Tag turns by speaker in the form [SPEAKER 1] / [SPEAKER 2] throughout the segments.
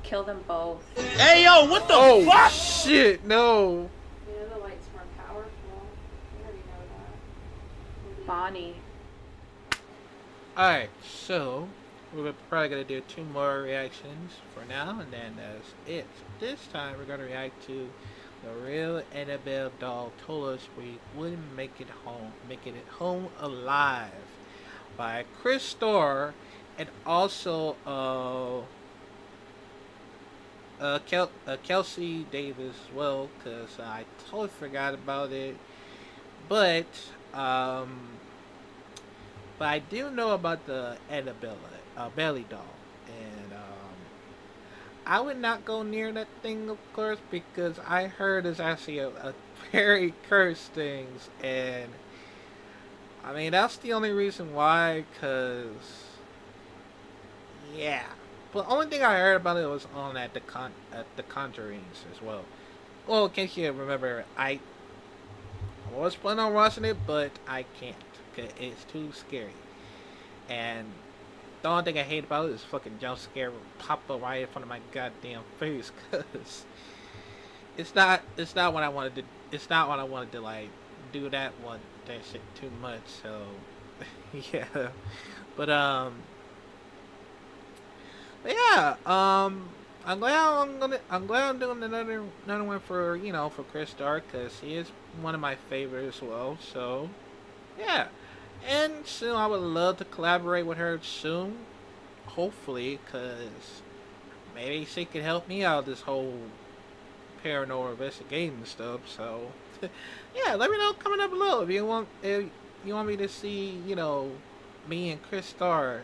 [SPEAKER 1] Kill them both.
[SPEAKER 2] Hey yo, what the fuck?
[SPEAKER 3] Shit, no.
[SPEAKER 4] You know the light's more powerful. You already know that.
[SPEAKER 1] Bonnie.
[SPEAKER 3] Alright, so we're probably gonna do 2 more reactions for now, and then that's it. This time we're gonna react to the real Annabelle doll told us we wouldn't make it home, making it home alive, by Chris Starr, and also Kelsey Davis as well, because I totally forgot about it. But I do know about the Annabelle belly doll, and I would not go near that thing, of course, because I heard it's actually a very cursed things, and I mean that's the only reason why, cause yeah. But the only thing I heard about it was on at the Conjurings as well. Well, in case you remember, I was planning on watching it, but I can't, cause it's too scary. And the only thing I hate about it is fucking jump scare will pop up right in front of my goddamn face, cause it's not what I wanted to. It's not what I wanted to like do that shit too much. So yeah, but yeah, I'm glad I'm doing another one for for Chris Starr, because he is one of my favorites as well. So yeah, and soon I would love to collaborate with her soon, hopefully, because maybe she could help me out this whole paranormal investigating stuff. So yeah, let me know coming up below if you want me to see me and Chris Starr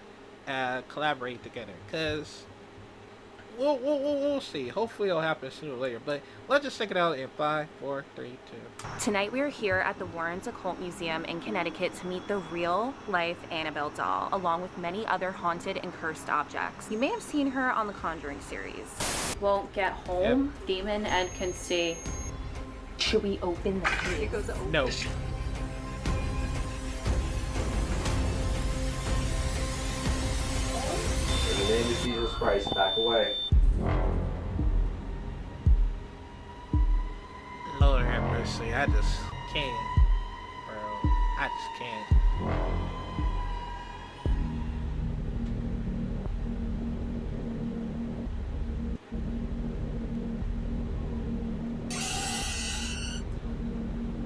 [SPEAKER 3] collaborate together, because we'll see. Hopefully it'll happen sooner or later, but let's just check it out in 5, 4, 3, 2.
[SPEAKER 1] Tonight we are here at the Warrens Occult Museum in Connecticut to meet the real-life Annabelle doll, along with many other haunted and cursed objects. You may have seen her on the Conjuring series. Won't get home. Yep. Demon Ed can see. Should we open the case?
[SPEAKER 3] No.
[SPEAKER 5] In the name of Jesus Christ, back away.
[SPEAKER 3] Lord have mercy, I just can't, bro. I just can't.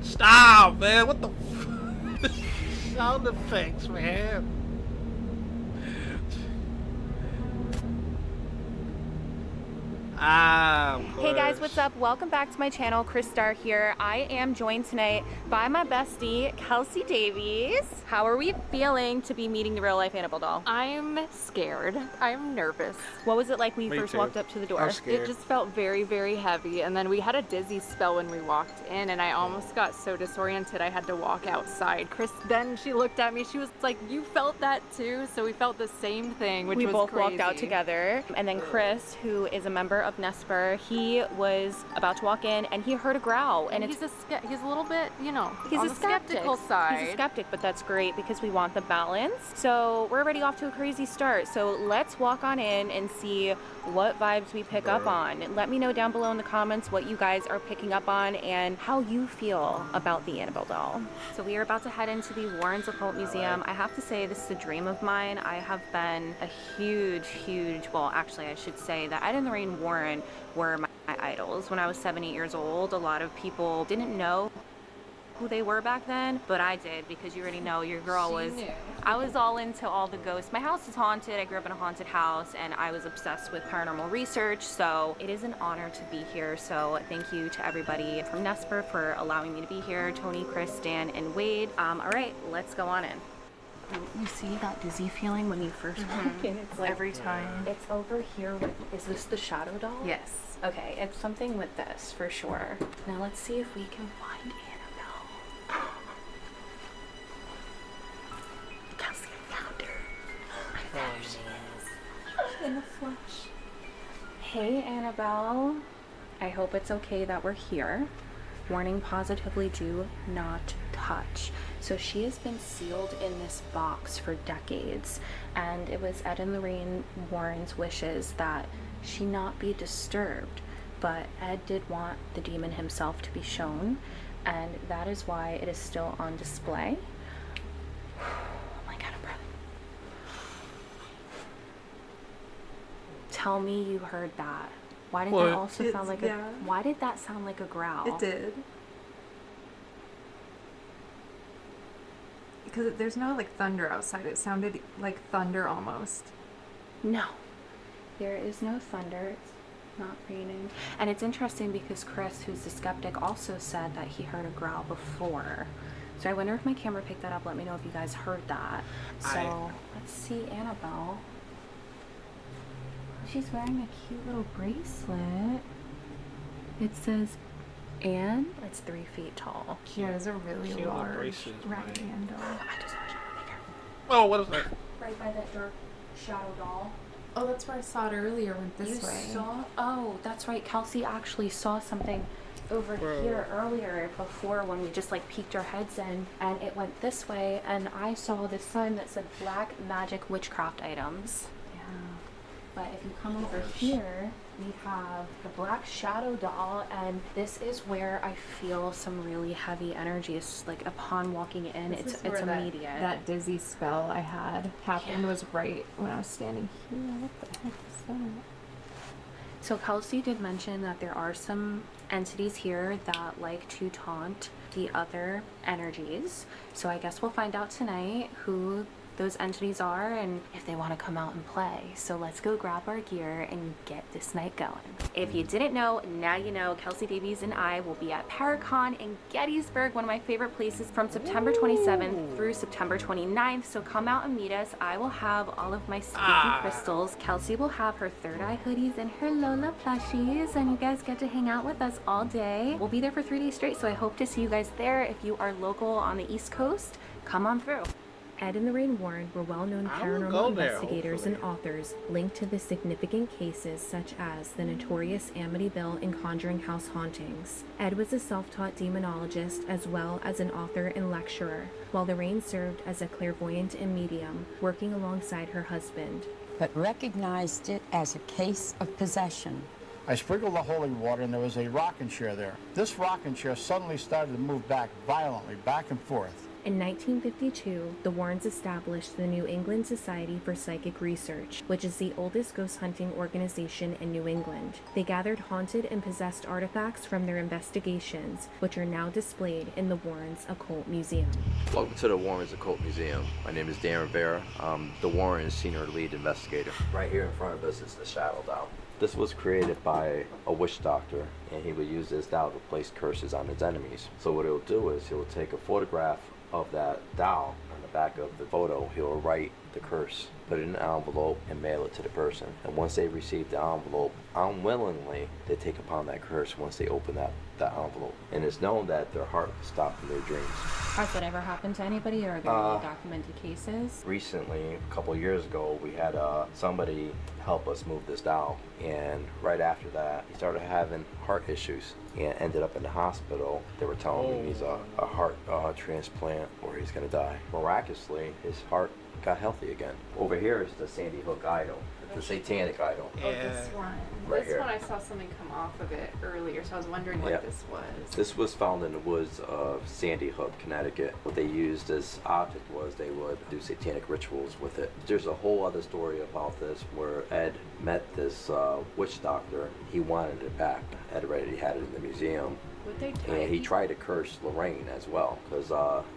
[SPEAKER 3] Stop, man. What the sound effects, man.
[SPEAKER 1] Hey guys, what's up? Welcome back to my channel. Chris Starr here. I am joined tonight by my bestie, Kelsey Davies. How are we feeling to be meeting the real life Annabelle doll?
[SPEAKER 4] I'm scared. I'm nervous.
[SPEAKER 1] What was it like when you
[SPEAKER 3] Me
[SPEAKER 1] first
[SPEAKER 3] too.
[SPEAKER 1] walked up to the door?
[SPEAKER 3] I was scared.
[SPEAKER 4] It just felt very, very heavy. And then we had a dizzy spell when we walked in, and I almost got so disoriented I had to walk outside. Chris, then she looked at me. She was like, "You felt that too?" So we felt the same thing, which
[SPEAKER 1] we
[SPEAKER 4] was
[SPEAKER 1] both
[SPEAKER 4] crazy.
[SPEAKER 1] walked out together, and then Chris, who is a member of Nesper, he was about to walk in and he heard a growl, and
[SPEAKER 4] he's a little bit,
[SPEAKER 1] he's
[SPEAKER 4] on
[SPEAKER 1] a
[SPEAKER 4] the
[SPEAKER 1] skeptic.
[SPEAKER 4] skeptical side.
[SPEAKER 1] He's a skeptic, but that's great because we want the balance. So we're already off to a crazy start. So let's walk on in and see what vibes we pick up on. Let me know down below in the comments what you guys are picking up on and how you feel about the Annabelle doll. So we are about to head into the Warrens Occult Museum. I have to say, this is a dream of mine. I have been a huge, well, actually I should say that Ed and Lorraine Warren were my idols. When I was 7, 8 years old, a lot of people didn't know who they were back then, but I did, because you already know your girl I was all into all the ghosts. My house is haunted. I grew up in a haunted house, and I was obsessed with paranormal research, so it is an honor to be here. So thank you to everybody from Nesper for allowing me to be here. Tony, Chris, Dan, and Wade. All right, let's go on in. You see that dizzy feeling when you first walk in? It's like
[SPEAKER 4] every time.
[SPEAKER 1] It's over here. Is this the shadow doll?
[SPEAKER 4] Yes.
[SPEAKER 1] Okay, it's something with this for sure. Now let's see if we can find Annabelle. Kelsey, I found her. There she is. In the flesh. Hey, Annabelle. I hope it's okay that we're here. Warning, positively do not touch. So she has been sealed in this box for decades, and it was Ed and Lorraine Warren's wishes that she not be disturbed. But Ed did want the demon himself to be shown, and that is why it is still on display. Oh my god, I'm breathing. Tell me you heard that. Why did
[SPEAKER 3] What?
[SPEAKER 1] that also sound like
[SPEAKER 4] yeah.
[SPEAKER 1] why did that sound like a growl?
[SPEAKER 4] It did. Because there's no like thunder outside. It sounded like thunder almost.
[SPEAKER 1] No. There is no thunder. It's not raining. And it's interesting because Chris, who's the skeptic, also said that he heard a growl before. So I wonder if my camera picked that up. Let me know if you guys heard that. So let's see Annabelle. She's wearing a cute little bracelet. It says, and it's 3 feet tall.
[SPEAKER 4] She has a really
[SPEAKER 3] Cute little
[SPEAKER 4] large
[SPEAKER 3] braces,
[SPEAKER 4] rat
[SPEAKER 3] right.
[SPEAKER 4] handle.
[SPEAKER 1] I just watched it right there.
[SPEAKER 3] Oh, what is that?
[SPEAKER 1] Right by that dark shadow doll.
[SPEAKER 4] Oh, that's where I saw it earlier. Went this
[SPEAKER 1] You
[SPEAKER 4] way.
[SPEAKER 1] saw? Oh, that's right. Kelsey actually saw something over here earlier before when we just like peeked our heads in, and it went this way, and I saw this sign that said Black Magic Witchcraft Items.
[SPEAKER 4] Yeah.
[SPEAKER 1] But if you come over here, we have the Black Shadow Doll, and this is where I feel some really heavy energy. It's like upon walking in,
[SPEAKER 4] This
[SPEAKER 1] it's
[SPEAKER 4] is where
[SPEAKER 1] immediate.
[SPEAKER 4] That dizzy spell I had happened was right when I was standing here. What the heck is that?
[SPEAKER 1] So Kelsey did mention that there are some entities here that like to taunt the other energies. So I guess we'll find out tonight who those entities are and if they want to come out and play. So let's go grab our gear and get this night going. If you didn't know, now you know. Kelsey Davies and I will be at Paracon in Gettysburg, one of my favorite places, from September 27th through September 29th. So come out and meet us. I will have all of my spooky crystals. Kelsey will have her Third Eye hoodies and her Lola plushies, and you guys get to hang out with us all day. We'll be there for 3 days straight, so I hope to see you guys there. If you are local on the East Coast, come on through. Ed and Lorraine Warren were well-known
[SPEAKER 3] I will
[SPEAKER 1] paranormal
[SPEAKER 3] go there,
[SPEAKER 1] investigators and
[SPEAKER 3] hopefully.
[SPEAKER 1] authors linked to the significant cases such as the notorious Amityville and Conjuring House hauntings. Ed was a self-taught demonologist as well as an author and lecturer, while Lorraine served as a clairvoyant and medium, working alongside her husband.
[SPEAKER 6] But recognized it as a case of possession.
[SPEAKER 2] I sprinkled the holy water and there was a rocking chair there. This rocking chair suddenly started to move back violently, back and forth.
[SPEAKER 1] In 1952, the Warrens established the New England Society for Psychic Research, which is the oldest ghost hunting organization in New England. They gathered haunted and possessed artifacts from their investigations, which are now displayed in the Warrens Occult Museum.
[SPEAKER 5] Welcome to the Warrens Occult Museum. My name is Dan Rivera. I'm the Warrens Senior Lead Investigator. Right here in front of us is the Shadow Doll. This was created by a witch doctor, and he would use this doll to place curses on his enemies. So what he'll do is he'll take a photograph of that doll. On the back of the photo, he'll write the curse, put it in an envelope, and mail it to the person. And once they receive the envelope, unwillingly, they take upon that curse once they open that envelope. And it's known that their heart stopped in their dreams.
[SPEAKER 1] Has that ever happened to anybody, or are there any documented cases?
[SPEAKER 5] Recently, a couple years ago, we had somebody help us move this doll, and right after that, he started having heart issues and ended up in the hospital. They were telling him he's a heart transplant or he's gonna die. Miraculously, his heart got healthy again. Over here is the Sandy Hook idol, the satanic idol.
[SPEAKER 4] Oh, this one.
[SPEAKER 5] Right
[SPEAKER 4] This
[SPEAKER 5] here.
[SPEAKER 4] one I saw something come off of it earlier, so I was wondering what
[SPEAKER 5] Yeah.
[SPEAKER 4] this was.
[SPEAKER 5] This was found in the woods of Sandy Hook, Connecticut. What they used as object was they would do satanic rituals with it. There's a whole other story about this where Ed met this witch doctor. He wanted it back. Ed already had it in the museum.
[SPEAKER 4] Would they
[SPEAKER 5] And he tried to curse Lorraine as well, because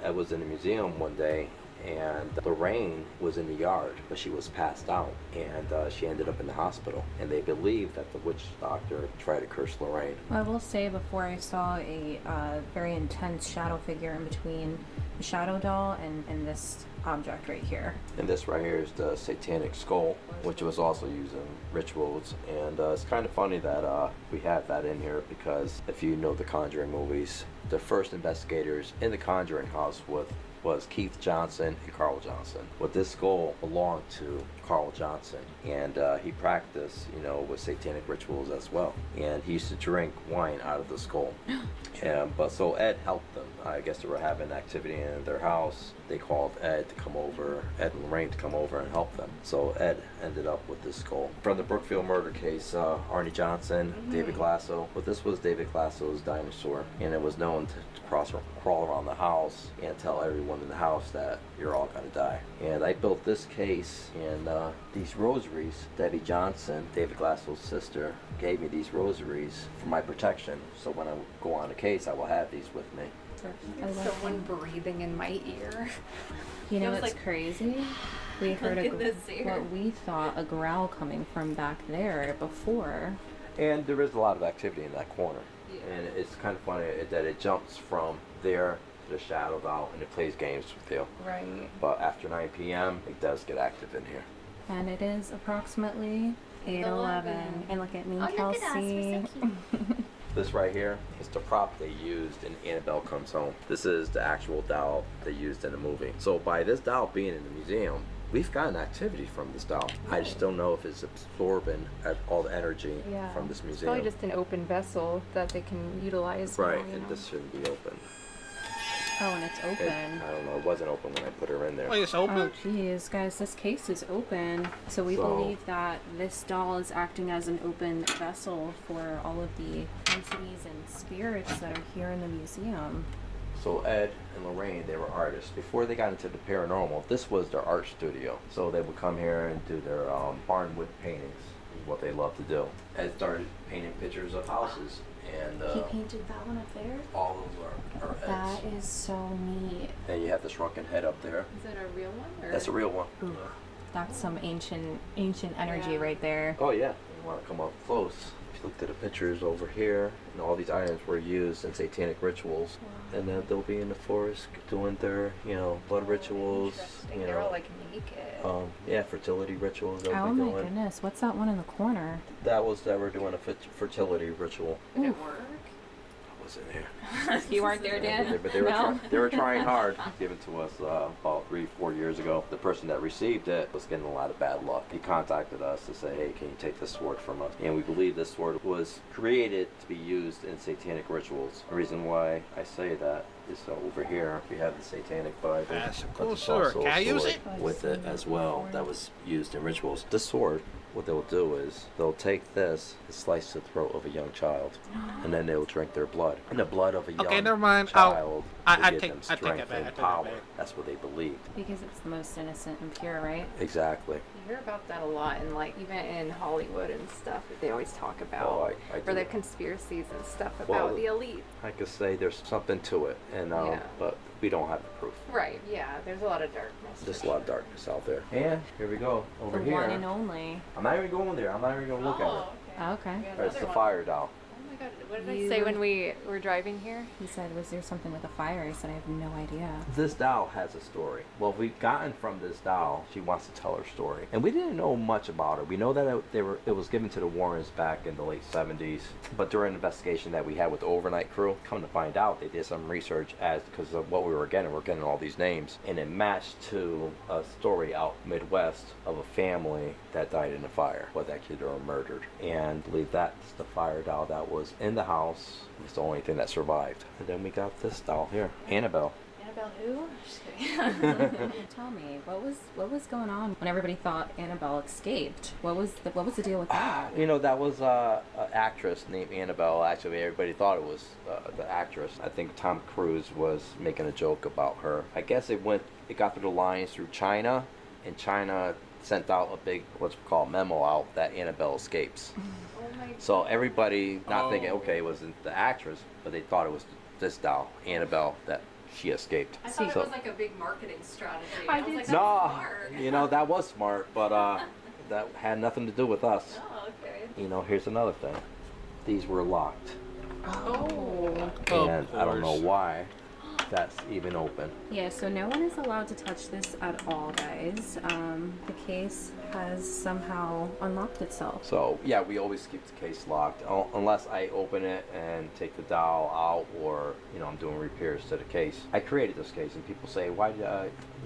[SPEAKER 5] Ed was in the museum one day and Lorraine was in the yard, but she was passed out, and she ended up in the hospital. And they believe that the witch doctor tried to curse Lorraine.
[SPEAKER 1] I will say, before I saw a very intense shadow figure in between the shadow doll and this object right here.
[SPEAKER 5] And this right here is the satanic skull, which was also used in rituals. And it's kind of funny that we have that in here, because if you know the Conjuring movies, the first investigators in the Conjuring house was Keith Johnson and Carl Johnson. What this skull belonged to Carl Johnson, and he practiced, with satanic rituals as well. And he used to drink wine out of the skull. But so Ed helped them. I guess they were having activity in their house. They called Ed and Lorraine to come over and help them. So Ed ended up with this skull. From the Brookfield murder case, Arnie Johnson, David Glasso. But this was David Glasso's dinosaur, and it was known to crawl around the house and tell everyone in the house that you're all gonna die. And I built this case, and these rosaries, Debbie Johnson, David Glasso's sister, gave me these rosaries for my protection. So when I go on a case, I will have these with me.
[SPEAKER 4] Someone breathing in my ear.
[SPEAKER 1] You know
[SPEAKER 4] It was
[SPEAKER 1] what's
[SPEAKER 4] like,
[SPEAKER 1] crazy? We heard
[SPEAKER 4] look at this ear.
[SPEAKER 1] what we thought a growl coming from back there before.
[SPEAKER 5] And there is a lot of activity in that corner.
[SPEAKER 4] Yeah.
[SPEAKER 5] And it's kind of funny that it jumps from there to the shadow doll, and it plays games with you.
[SPEAKER 4] Right.
[SPEAKER 5] But after 9 p.m., it does get active in here.
[SPEAKER 1] And it is approximately 8:11. And look at me,
[SPEAKER 4] Oh, look at us, we're
[SPEAKER 1] Kelsey.
[SPEAKER 4] so cute.
[SPEAKER 5] This right here is the prop they used in Annabelle Comes Home. This is the actual doll they used in the movie. So by this doll being in the museum, we've gotten activity from this doll. I just don't know if it's absorbing all the energy from this
[SPEAKER 4] It's
[SPEAKER 5] museum.
[SPEAKER 4] probably just an open vessel that they can utilize.
[SPEAKER 5] Right,
[SPEAKER 4] now, you
[SPEAKER 5] and
[SPEAKER 4] know.
[SPEAKER 5] this shouldn't be open.
[SPEAKER 1] Oh, and it's
[SPEAKER 5] It,
[SPEAKER 1] open.
[SPEAKER 5] I don't know, it wasn't open when I put her in there.
[SPEAKER 3] Wait, it's open?
[SPEAKER 1] Oh, geez, guys, this case is open. So we
[SPEAKER 5] So-
[SPEAKER 1] believe that this doll is acting as an open vessel for all of the entities and spirits that are here in the museum.
[SPEAKER 5] So Ed and Lorraine, they were artists. Before they got into the paranormal, this was their art studio. So they would come here and do their barnwood paintings, is what they love to do. Ed started painting pictures of houses, and
[SPEAKER 1] He painted that one up there?
[SPEAKER 5] all those are
[SPEAKER 1] That
[SPEAKER 5] Ed's.
[SPEAKER 1] is so neat.
[SPEAKER 5] And you have the shrunken head up there.
[SPEAKER 4] Is that a real one? Or?
[SPEAKER 5] That's a real one.
[SPEAKER 1] Ooh, that's some ancient energy
[SPEAKER 4] Yeah.
[SPEAKER 1] right there.
[SPEAKER 5] Oh yeah, you want to come up close. If you look at the pictures over here, and all these items were used in satanic rituals. And then they'll be in the forest doing their, blood rituals,
[SPEAKER 4] Interesting. They're all like naked.
[SPEAKER 5] fertility rituals they'll
[SPEAKER 1] Oh
[SPEAKER 5] be
[SPEAKER 1] my
[SPEAKER 5] doing.
[SPEAKER 1] goodness, what's that one in the corner?
[SPEAKER 5] They were doing a fertility ritual.
[SPEAKER 4] Did it work?
[SPEAKER 5] I wasn't here.
[SPEAKER 4] You weren't there, Dan?
[SPEAKER 5] But they were,
[SPEAKER 1] No.
[SPEAKER 5] they were trying hard. Given to us about 3-4 years ago. The person that received it was getting a lot of bad luck. He contacted us to say, hey, can you take this sword from us? And we believe this sword was created to be used in satanic rituals. The reason why I say that is over here we have the satanic Bible.
[SPEAKER 3] That's a
[SPEAKER 5] but
[SPEAKER 3] cool
[SPEAKER 5] there's
[SPEAKER 3] sword.
[SPEAKER 5] also
[SPEAKER 3] Can I
[SPEAKER 5] a
[SPEAKER 3] use
[SPEAKER 5] sword
[SPEAKER 3] it?
[SPEAKER 5] with it as well that was used in rituals. This sword, what they'll do is they'll take this and slice the throat of a young child, and then they'll drink their blood. And the blood of a young
[SPEAKER 3] Okay, never mind.
[SPEAKER 5] child
[SPEAKER 3] I
[SPEAKER 5] will give
[SPEAKER 3] take-
[SPEAKER 5] them
[SPEAKER 3] I take it
[SPEAKER 5] strength
[SPEAKER 3] back, I
[SPEAKER 5] and
[SPEAKER 3] take it
[SPEAKER 5] power.
[SPEAKER 3] back.
[SPEAKER 5] That's what they believed.
[SPEAKER 1] Because it's the most innocent and pure, right?
[SPEAKER 5] Exactly.
[SPEAKER 4] You hear about that a lot, and like even in Hollywood and stuff, they always talk about
[SPEAKER 5] Oh, I
[SPEAKER 4] or
[SPEAKER 5] do.
[SPEAKER 4] the conspiracies and stuff about
[SPEAKER 5] Well,
[SPEAKER 4] the elite.
[SPEAKER 5] I could say there's something to it, and
[SPEAKER 4] Yeah.
[SPEAKER 5] but we don't have the proof.
[SPEAKER 4] Right? Yeah. There's a lot of darkness.
[SPEAKER 5] Just a lot of darkness out there. And here we go over
[SPEAKER 1] The
[SPEAKER 5] here.
[SPEAKER 1] one and only.
[SPEAKER 5] I'm not even going there. I'm not even going to look at it.
[SPEAKER 1] Oh, okay.
[SPEAKER 5] It's the fire doll.
[SPEAKER 4] Oh my god! What did I
[SPEAKER 1] You
[SPEAKER 4] say
[SPEAKER 1] were-
[SPEAKER 4] when we were driving here?
[SPEAKER 1] He said, was there something with a fire? I said, I have no idea.
[SPEAKER 5] This doll has a story. Well, we've gotten from this doll, she wants to tell her story. And we didn't know much about her. We know that it was given to the Warrens back in the late 70s. But during the investigation that we had with the overnight crew, come to find out, they did some research because of what we were getting. We're getting all these names. And it matched to a story out Midwest of a family that died in a fire. But actually they were murdered. And I believe that's the fire doll that was in the house. It's the only thing that survived. And then we got this doll here, Annabelle.
[SPEAKER 1] Annabelle who? Just kidding. Tell me, what was going on when everybody thought Annabelle escaped? What was the deal with that?
[SPEAKER 5] That was an actress named Annabelle. Actually, everybody thought it was the actress. I think Tom Cruise was making a joke about her. I guess it got through the lines through China, and China sent out a big, what's called memo out that Annabelle escapes.
[SPEAKER 4] Oh my.
[SPEAKER 5] So everybody not thinking, okay, it wasn't the actress, but they thought it was this doll, Annabelle, that she escaped.
[SPEAKER 4] I thought
[SPEAKER 5] So-
[SPEAKER 4] it was like a big marketing strategy.
[SPEAKER 1] I
[SPEAKER 4] was
[SPEAKER 1] did
[SPEAKER 4] like,
[SPEAKER 1] too.
[SPEAKER 4] that's
[SPEAKER 5] No,
[SPEAKER 4] smart.
[SPEAKER 5] that was smart, but that had nothing to do with us.
[SPEAKER 4] Oh, okay.
[SPEAKER 5] Here's another thing. These were locked.
[SPEAKER 1] Oh.
[SPEAKER 3] Of
[SPEAKER 5] And I don't know
[SPEAKER 3] course.
[SPEAKER 5] why that's even open.
[SPEAKER 1] Yeah, so no one is allowed to touch this at all, guys. The case has somehow unlocked itself.
[SPEAKER 5] So yeah, we always keep the case locked unless I open it and take the doll out, or I'm doing repairs to the case. I created this case, and people say, why did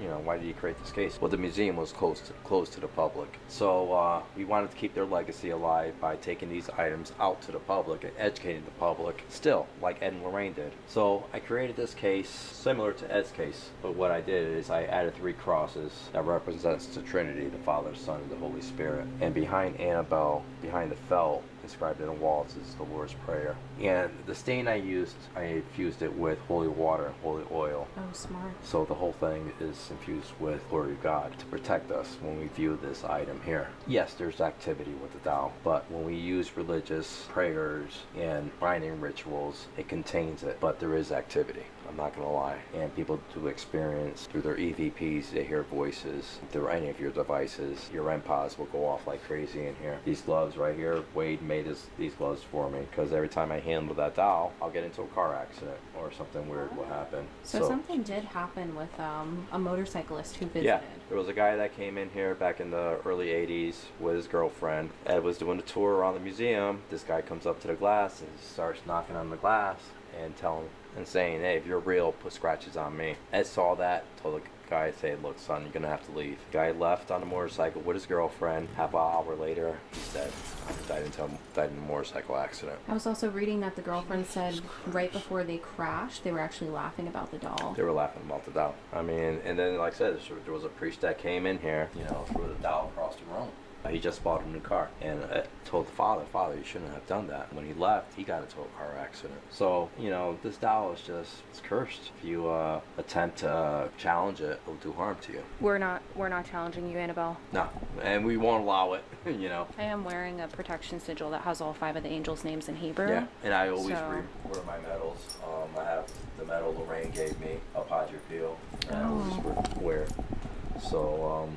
[SPEAKER 5] why did he create this case? Well, the museum was closed to the public. So we wanted to keep their legacy alive by taking these items out to the public and educating the public, still, like Ed and Lorraine did. So I created this case similar to Ed's case, but what I did is I added 3 crosses that represents the Trinity, the Father, Son, and the Holy Spirit. And behind Annabelle, behind the felt, inscribed in the walls, is the Lord's Prayer. And the stain I infused it with holy water and holy oil.
[SPEAKER 1] Oh, smart.
[SPEAKER 5] So the whole thing is infused with glory of God to protect us when we view this item here. Yes, there's activity with the Tao, but when we use religious prayers and binding rituals, it contains it, but there is activity. I'm not gonna lie. And people do experience through their EVPs, they hear voices. Through any of your devices, your MPOS will go off like crazy in here. These gloves right here, Wade made these gloves for me, because every time I handle that doll, I'll get into a car accident or something weird will happen.
[SPEAKER 1] So something did happen with a motorcyclist who visited.
[SPEAKER 5] Yeah, there was a guy that came in here back in the early 80s with his girlfriend. Ed was doing a tour around the museum. This guy comes up to the glass and starts knocking on the glass and saying, hey, if you're real, put scratches on me. Ed saw that, told the guy, say, look, son, you're gonna have to leave. The guy left on a motorcycle with his girlfriend. Half an hour later, he's dead. Died in a motorcycle accident.
[SPEAKER 1] I was also reading that the girlfriend said right before they crashed, they were actually laughing about the doll.
[SPEAKER 5] They were laughing about the doll. I mean, and then, like I said, there was a priest that came in here, threw the doll across the room. He just bought a new car and told the father, you shouldn't have done that. When he left, he got into a car accident. So, this doll is it's cursed. If you attempt to challenge it, it'll do harm to you.
[SPEAKER 1] We're not challenging you, Annabelle.
[SPEAKER 5] No, and we won't allow it,
[SPEAKER 1] I am wearing a protection sigil that has all 5 of the angels' names in Hebrew.
[SPEAKER 5] Yeah, and I always wear my medals. I have the medal Lorraine gave me, a Padre Pio, and I always wear. So,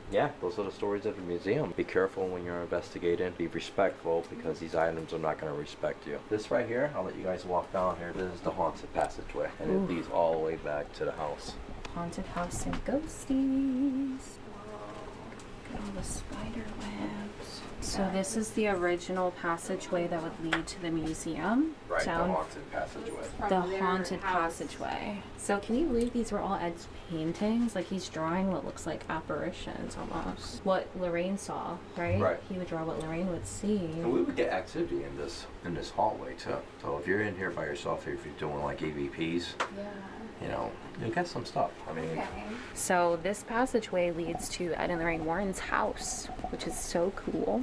[SPEAKER 5] those are the stories of the museum. Be careful when you're investigating. Be respectful, because these items are not going to respect you. This right here, I'll let you guys walk down here. This is the haunted passageway, and it leads all the way back to the house.
[SPEAKER 1] Haunted house and ghosties. Look at all the spider webs. So this is the original passageway that would lead to the museum.
[SPEAKER 5] Right,
[SPEAKER 1] down
[SPEAKER 5] the haunted passageway.
[SPEAKER 1] The haunted passageway. So can you believe these were all Ed's paintings? Like, he's drawing what looks like apparitions almost. What Lorraine saw, right?
[SPEAKER 5] Right.
[SPEAKER 1] He would draw what Lorraine would see.
[SPEAKER 5] And we would get activity in this hallway too. So if you're in here by yourself, if you're doing like EVPs, you'll get some stuff. I mean,
[SPEAKER 1] So this passageway leads to Ed and Lorraine Warren's house, which is so cool.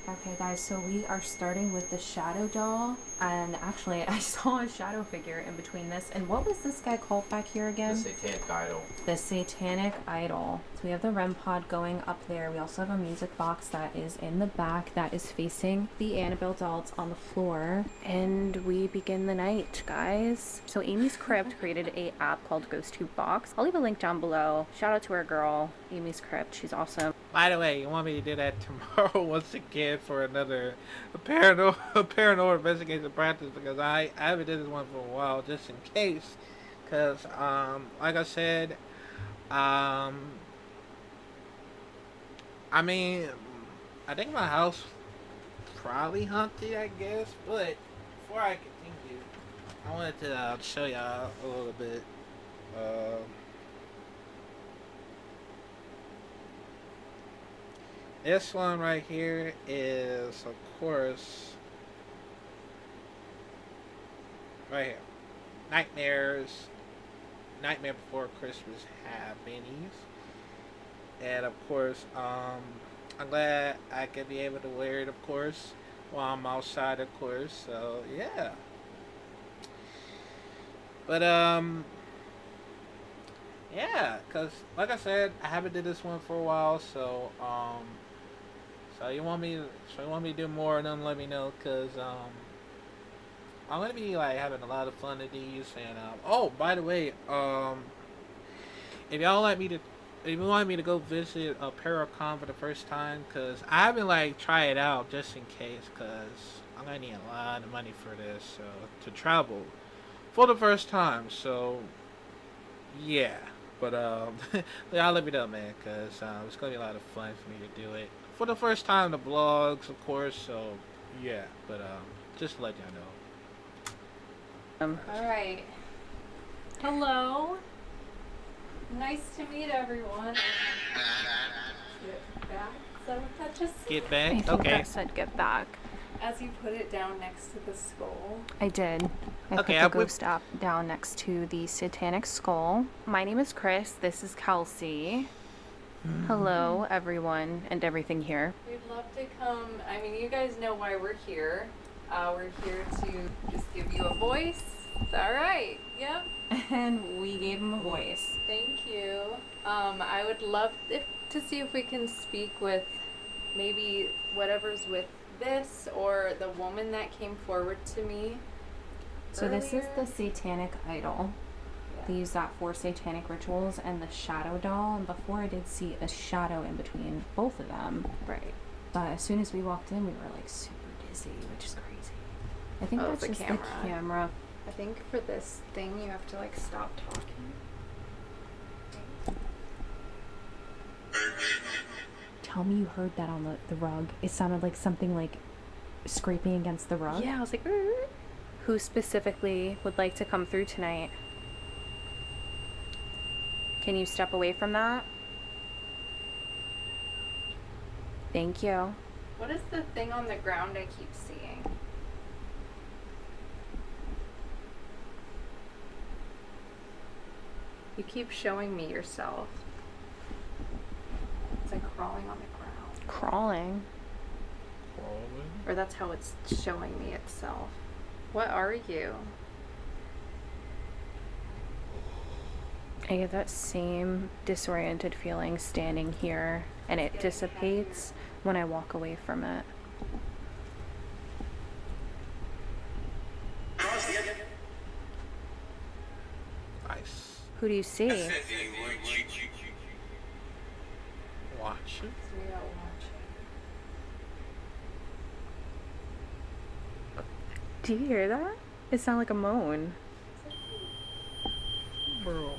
[SPEAKER 1] Okay guys, so we are starting with the shadow doll, and actually I saw a shadow figure in between this, and what was this guy called back here again?
[SPEAKER 5] the satanic idol.
[SPEAKER 1] The satanic idol. So we have the REM pod going up there. We also have a music box that is in the back that is facing the Annabelle doll. It's on the floor, and we begin the night, guys. So Amy's Crypt created a app called Ghost Tube Box. I'll leave a link down below. Shout out to our girl, Amy's Crypt. She's awesome.
[SPEAKER 3] By the way, you want me to do that tomorrow once again for another paranormal investigation practice, because I haven't did this one for a while, just in case. Because, like I said, I mean, I think my house probably haunted, I guess. But before I continue, I wanted to show y'all a little bit. This one right here is, of course, right here. Nightmare Before Christmas Happenings. And of course, I'm glad I could be able to wear it, of course, while I'm outside, of course. So yeah. But yeah, cause like I said, I haven't did this one for a while, so so you want me to do more of them? Let me know, cause I'm gonna be like having a lot of fun at these. And oh, by the way, if y'all want me to go visit a Paracon for the first time, cause I haven't like try it out just in case, cause I'm gonna need a lot of money for this, so to travel for the first time. So yeah, but y'all let me know, man, cause it's gonna be a lot of fun for me to do it for the first time. The vlogs, of course. So yeah, but just to let y'all know.
[SPEAKER 4] All right. Hello. Nice to meet everyone. Get back. Is that what that just said?
[SPEAKER 3] Get
[SPEAKER 1] I
[SPEAKER 3] back.
[SPEAKER 1] think
[SPEAKER 3] Okay.
[SPEAKER 1] that said get back.
[SPEAKER 4] As you put it down next to the skull.
[SPEAKER 1] I did. I
[SPEAKER 3] Okay,
[SPEAKER 1] put
[SPEAKER 3] I
[SPEAKER 1] the
[SPEAKER 3] would-
[SPEAKER 1] ghost app down next to the satanic skull. My name is Chris. This is Kelsey. Hello, everyone and everything here.
[SPEAKER 4] We'd love to come. I mean, you guys know why we're here. We're here to just give you a voice. All right. Yep.
[SPEAKER 1] And we gave him a voice.
[SPEAKER 4] Thank you. I would love to see if we can speak with maybe whatever's with this or the woman that came forward to me.
[SPEAKER 1] So this is
[SPEAKER 4] earlier.
[SPEAKER 1] the satanic idol. They use that for satanic rituals, and the shadow doll. And before I did see a shadow in between both of them.
[SPEAKER 4] Right.
[SPEAKER 1] But as soon as we walked in, we were like super dizzy, which is crazy. I think
[SPEAKER 4] Oh,
[SPEAKER 1] that's
[SPEAKER 4] the
[SPEAKER 1] just
[SPEAKER 4] camera.
[SPEAKER 1] the camera.
[SPEAKER 4] I think for this thing you have to like stop talking.
[SPEAKER 1] Tell me you heard that on the rug. It sounded like something like scraping against the rug.
[SPEAKER 4] Yeah, I was like,
[SPEAKER 1] Who specifically would like to come through tonight? Can you step away from that? Thank you.
[SPEAKER 4] what is the thing on the ground I keep seeing? You keep showing me yourself. It's like crawling on the ground.
[SPEAKER 1] Crawling.
[SPEAKER 4] Or that's how it's showing me itself. What are you?
[SPEAKER 1] I get that same disoriented feeling standing here, and it dissipates when I walk away from it.
[SPEAKER 3] Nice.
[SPEAKER 1] Who do you see?
[SPEAKER 3] Watch it.
[SPEAKER 4] We are watching.
[SPEAKER 1] Do you hear that? It sounded like a moan.
[SPEAKER 3] Bro.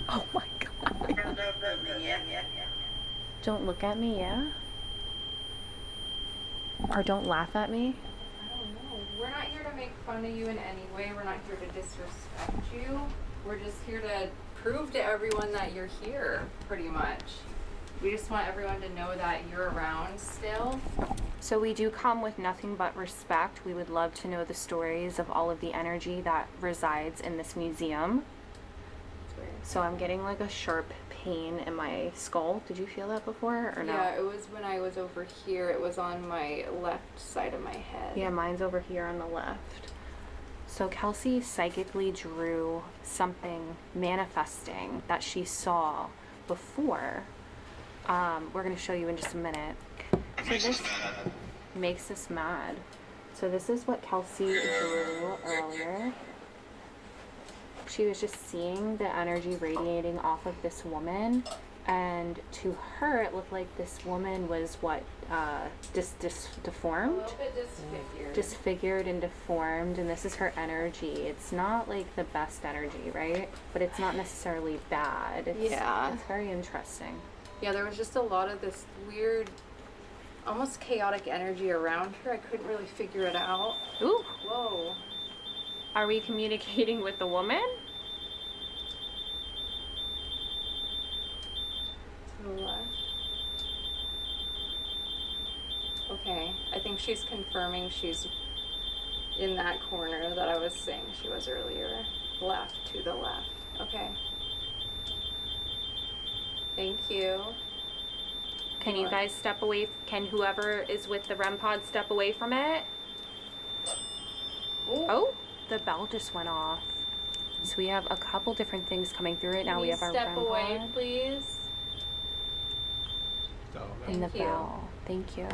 [SPEAKER 1] Oh my god. Don't look at me, yeah? Or don't laugh at me?
[SPEAKER 4] I don't know. We're not here to make fun of you in any way. We're not here to disrespect you. We're just here to prove to everyone that you're here, pretty much. We just want everyone to know that you're around still.
[SPEAKER 1] So we do come with nothing but respect. We would love to know the stories of all of the energy that resides in this museum.
[SPEAKER 4] It's weird.
[SPEAKER 1] So I'm getting like a sharp pain in my skull. Did you feel that before or no?
[SPEAKER 4] Yeah, it was when I was over here. It was on my left side of my head.
[SPEAKER 1] Yeah, mine's over here on the left. So Kelsey psychically drew something manifesting that she saw before. We're going to show you in just a minute. So this makes us mad. So this is what Kelsey drew earlier. She was just seeing the energy radiating off of this woman, and to her it looked like this woman was what,
[SPEAKER 4] A
[SPEAKER 1] deformed?
[SPEAKER 4] little bit disfigured.
[SPEAKER 1] Disfigured and deformed, and this is her energy. It's not like the best energy, right? But it's not necessarily bad.
[SPEAKER 4] Yeah.
[SPEAKER 1] It's very interesting.
[SPEAKER 4] Yeah, there was just a lot of this weird, almost chaotic energy around her. I couldn't really figure it out.
[SPEAKER 1] Ooh,
[SPEAKER 4] Whoa.
[SPEAKER 1] are we communicating with the woman?
[SPEAKER 4] To the left. Okay, I think she's confirming she's in that corner that I was saying she was earlier. Left, to the left. Okay. Thank you.
[SPEAKER 1] Can you guys step away? Can whoever is with the REM pod step away from it? Oh, the bell just went off. So we have a couple different things coming through it. Now
[SPEAKER 4] Can
[SPEAKER 1] we
[SPEAKER 4] you
[SPEAKER 1] have our
[SPEAKER 4] step
[SPEAKER 1] REM
[SPEAKER 4] away,
[SPEAKER 1] pod
[SPEAKER 4] please?
[SPEAKER 1] and the
[SPEAKER 4] Thank you.
[SPEAKER 1] bell. Thank you.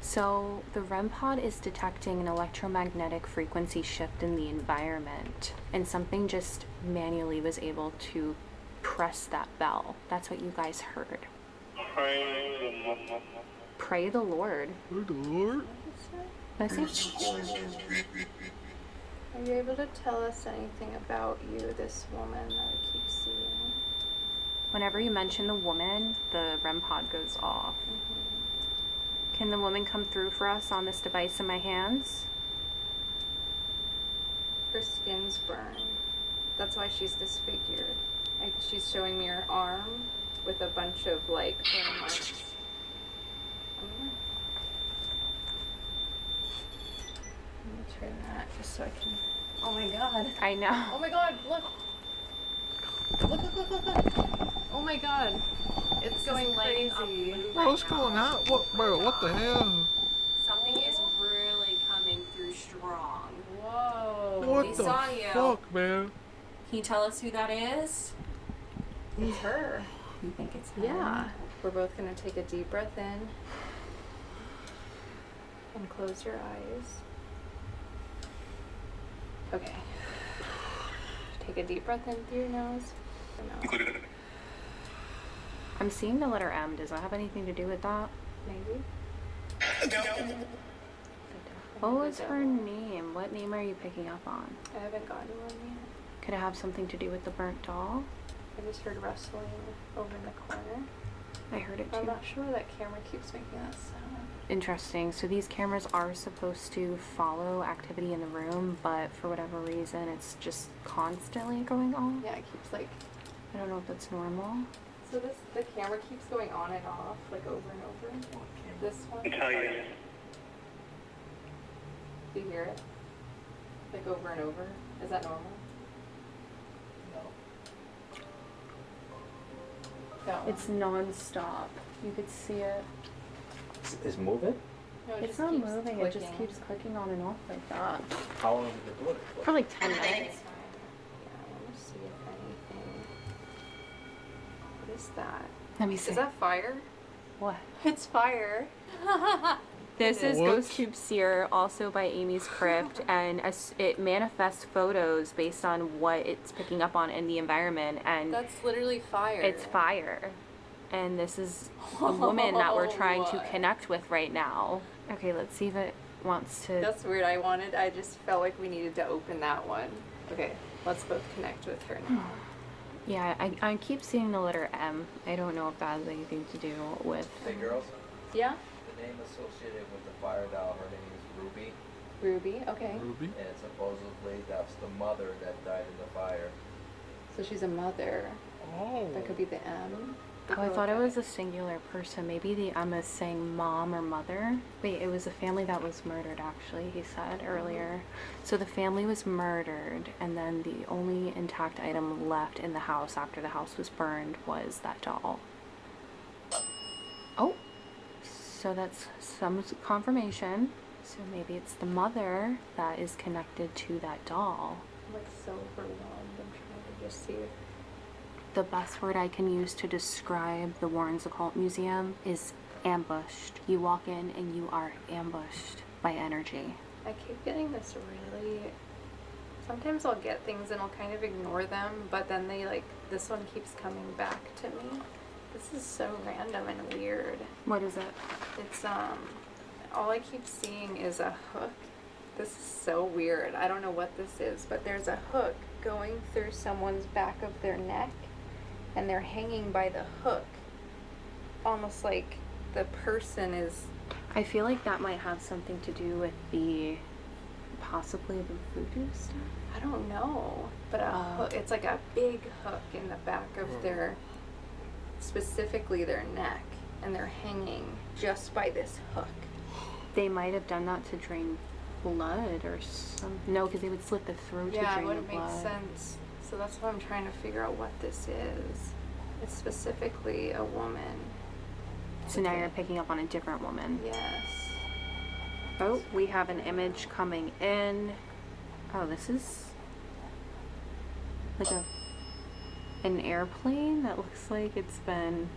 [SPEAKER 1] So the REM pod is detecting an electromagnetic frequency shift in the environment, and something just manually was able to press that bell. That's what you guys heard. Pray the Lord.
[SPEAKER 3] Good Lord.
[SPEAKER 1] Did I say?
[SPEAKER 4] Are you able to tell us anything about you, this woman that I keep seeing?
[SPEAKER 1] Whenever you mention the woman, the REM pod goes off. Can the woman come through for us on this device in my hands?
[SPEAKER 4] Her skin's burned. That's why she's disfigured. Like she's showing me her arm with a bunch of like burn marks. Let me turn that just so I can. Oh my god.
[SPEAKER 1] I know.
[SPEAKER 4] Oh my god, look. Look. Oh my god. It's going crazy.
[SPEAKER 3] Bro, what's going on? What the hell?
[SPEAKER 1] Something is really coming through strong.
[SPEAKER 4] Whoa.
[SPEAKER 3] What
[SPEAKER 1] We
[SPEAKER 3] the
[SPEAKER 1] saw you.
[SPEAKER 3] fuck, man?
[SPEAKER 1] Can you tell us who that is?
[SPEAKER 4] It's her.
[SPEAKER 1] You think it's her?
[SPEAKER 4] Yeah. We're both gonna take a deep breath in. And close your eyes. Okay. Take a deep breath in through your nose.
[SPEAKER 1] I'm seeing the letter M. Does that have anything to do with that?
[SPEAKER 4] Maybe.
[SPEAKER 1] What was her name? What name are you picking up on?
[SPEAKER 4] I haven't gotten one yet.
[SPEAKER 1] Could it have something to do with the burnt doll?
[SPEAKER 4] I just heard rustling over in the corner.
[SPEAKER 1] I heard it too.
[SPEAKER 4] I'm not sure why that camera keeps making that sound.
[SPEAKER 1] Interesting. So these cameras are supposed to follow activity in the room, but for whatever reason, it's just constantly going on.
[SPEAKER 4] Yeah, it keeps like.
[SPEAKER 1] I don't know if that's normal.
[SPEAKER 4] So the camera keeps going on and off like over and over. This one.
[SPEAKER 7] Italian.
[SPEAKER 4] Do you hear it? Like over and over. Is that normal? That one.
[SPEAKER 1] It's non-stop. You could see it.
[SPEAKER 5] Is moving?
[SPEAKER 4] No, it
[SPEAKER 1] It's
[SPEAKER 4] just
[SPEAKER 1] not
[SPEAKER 4] keeps
[SPEAKER 1] moving. It just
[SPEAKER 4] clicking.
[SPEAKER 1] keeps clicking on and off like that.
[SPEAKER 5] How long has it been doing it for?
[SPEAKER 1] For like 10 minutes.
[SPEAKER 4] Yeah, let me see if anything. What is that?
[SPEAKER 1] Let me see.
[SPEAKER 4] Is that fire?
[SPEAKER 1] What?
[SPEAKER 4] It's fire.
[SPEAKER 1] This is
[SPEAKER 3] What?
[SPEAKER 1] Ghost Tube Seer, also by Amy's Crypt, and it manifests photos based on what it's picking up on in the environment, and
[SPEAKER 4] That's literally fire.
[SPEAKER 1] it's fire. And this is a woman that we're trying to
[SPEAKER 4] What?
[SPEAKER 1] connect with right now. Okay, let's see if it wants to.
[SPEAKER 4] That's weird. I just felt like we needed to open that one. Okay, let's both connect with her now.
[SPEAKER 1] Yeah, I keep seeing the letter M. I don't know if that has anything to do with.
[SPEAKER 5] Hey girls,
[SPEAKER 4] Yeah?
[SPEAKER 5] the name associated with the fire doll, her name is Ruby,
[SPEAKER 4] Ruby, okay.
[SPEAKER 3] Ruby?
[SPEAKER 5] and supposedly that's the mother that died in the fire.
[SPEAKER 4] So she's a mother.
[SPEAKER 3] Oh.
[SPEAKER 4] That could be the M.
[SPEAKER 1] Oh, I thought it was a singular person. Maybe the M is saying mom or mother. Wait, it was a family that was murdered, actually, he said earlier. So the family was murdered, and then the only intact item left in the house after the house was burned was that doll. Oh, so that's some confirmation. So maybe it's the mother that is connected to that doll.
[SPEAKER 4] I'm like so overwhelmed. I'm trying to just see if
[SPEAKER 1] The best word I can use to describe the Warren's Occult Museum is ambushed. You walk in and you are ambushed by energy.
[SPEAKER 4] I keep getting this really. Sometimes I'll get things and I'll kind of ignore them, but then this one keeps coming back to me. This is so random and weird.
[SPEAKER 1] What is it?
[SPEAKER 4] It's, all I keep seeing is a hook. This is so weird. I don't know what this is, but there's a hook going through someone's back of their neck, and they're hanging by the hook. Almost like the person is.
[SPEAKER 1] I feel like that might have something to do with possibly the voodoo stuff.
[SPEAKER 4] I don't know, but a hook. It's like a big hook in the back of their, specifically their neck, and they're hanging just by this hook.
[SPEAKER 1] They might have done that to drain blood or some. No, because they would slit the throat to
[SPEAKER 4] Yeah, it
[SPEAKER 1] drain the
[SPEAKER 4] wouldn't make
[SPEAKER 1] blood.
[SPEAKER 4] sense. So that's what I'm trying to figure out what this is. It's specifically a woman.
[SPEAKER 1] So now you're picking up on a different woman.
[SPEAKER 4] Yes.
[SPEAKER 1] Oh, we have an image coming in. Oh, this is like an airplane that looks like it's been.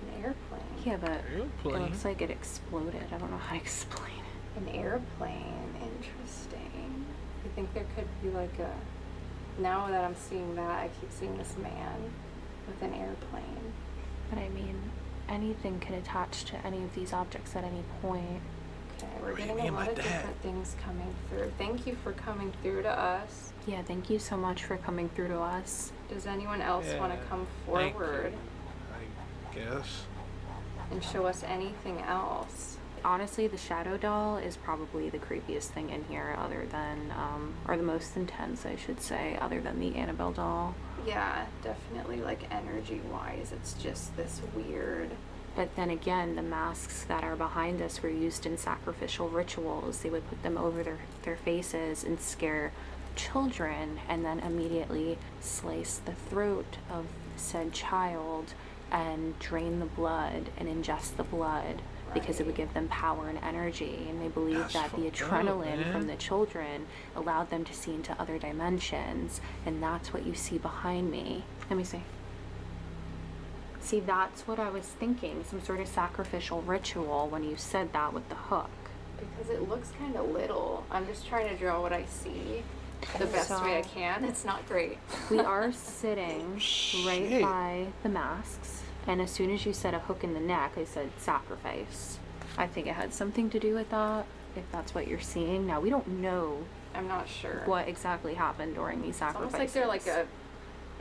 [SPEAKER 4] An airplane.
[SPEAKER 1] Yeah, but it
[SPEAKER 3] Airplane?
[SPEAKER 1] looks like it exploded. I don't know how to explain it.
[SPEAKER 4] An airplane. Interesting. I think there could be like a. Now that I'm seeing that, I keep seeing this man with an airplane.
[SPEAKER 1] But I mean, anything can attach to any of these objects at any point.
[SPEAKER 4] Okay, we're
[SPEAKER 3] Right,
[SPEAKER 4] getting
[SPEAKER 3] me
[SPEAKER 4] a
[SPEAKER 3] and my
[SPEAKER 4] lot of
[SPEAKER 3] dad.
[SPEAKER 4] different things coming through. Thank you for coming through to us.
[SPEAKER 1] Yeah, thank you so much for coming through to us.
[SPEAKER 4] Does anyone else want to
[SPEAKER 3] Yeah,
[SPEAKER 4] come
[SPEAKER 3] thank
[SPEAKER 4] forward
[SPEAKER 3] I guess.
[SPEAKER 4] and show us anything else?
[SPEAKER 1] Honestly, the shadow doll is probably the creepiest thing in here, other than, or the most intense, I should say, other than the Annabelle doll.
[SPEAKER 4] Yeah, definitely like energy wise, it's just this weird.
[SPEAKER 1] But then again, the masks that are behind us were used in sacrificial rituals. They would put them over their faces and scare children, and then immediately slice the throat of said child and drain the blood and ingest the blood because it would give them power and energy. And they believed that the adrenaline from the children allowed them to see into other dimensions. And that's what you see behind me. Let me see. See, that's what I was thinking. Some sort of sacrificial ritual when you said that with the hook.
[SPEAKER 4] Because it looks kind of little. I'm just trying to draw what I see the best way I can. It's not great.
[SPEAKER 1] We are sitting right by the masks. And as soon as you said a hook in the neck, I said sacrifice. I think it had something to do with that, if that's what you're seeing. Now, we don't know
[SPEAKER 4] I'm not sure
[SPEAKER 1] what exactly happened during these
[SPEAKER 4] It's
[SPEAKER 1] sacrifices.
[SPEAKER 4] almost like they're like a.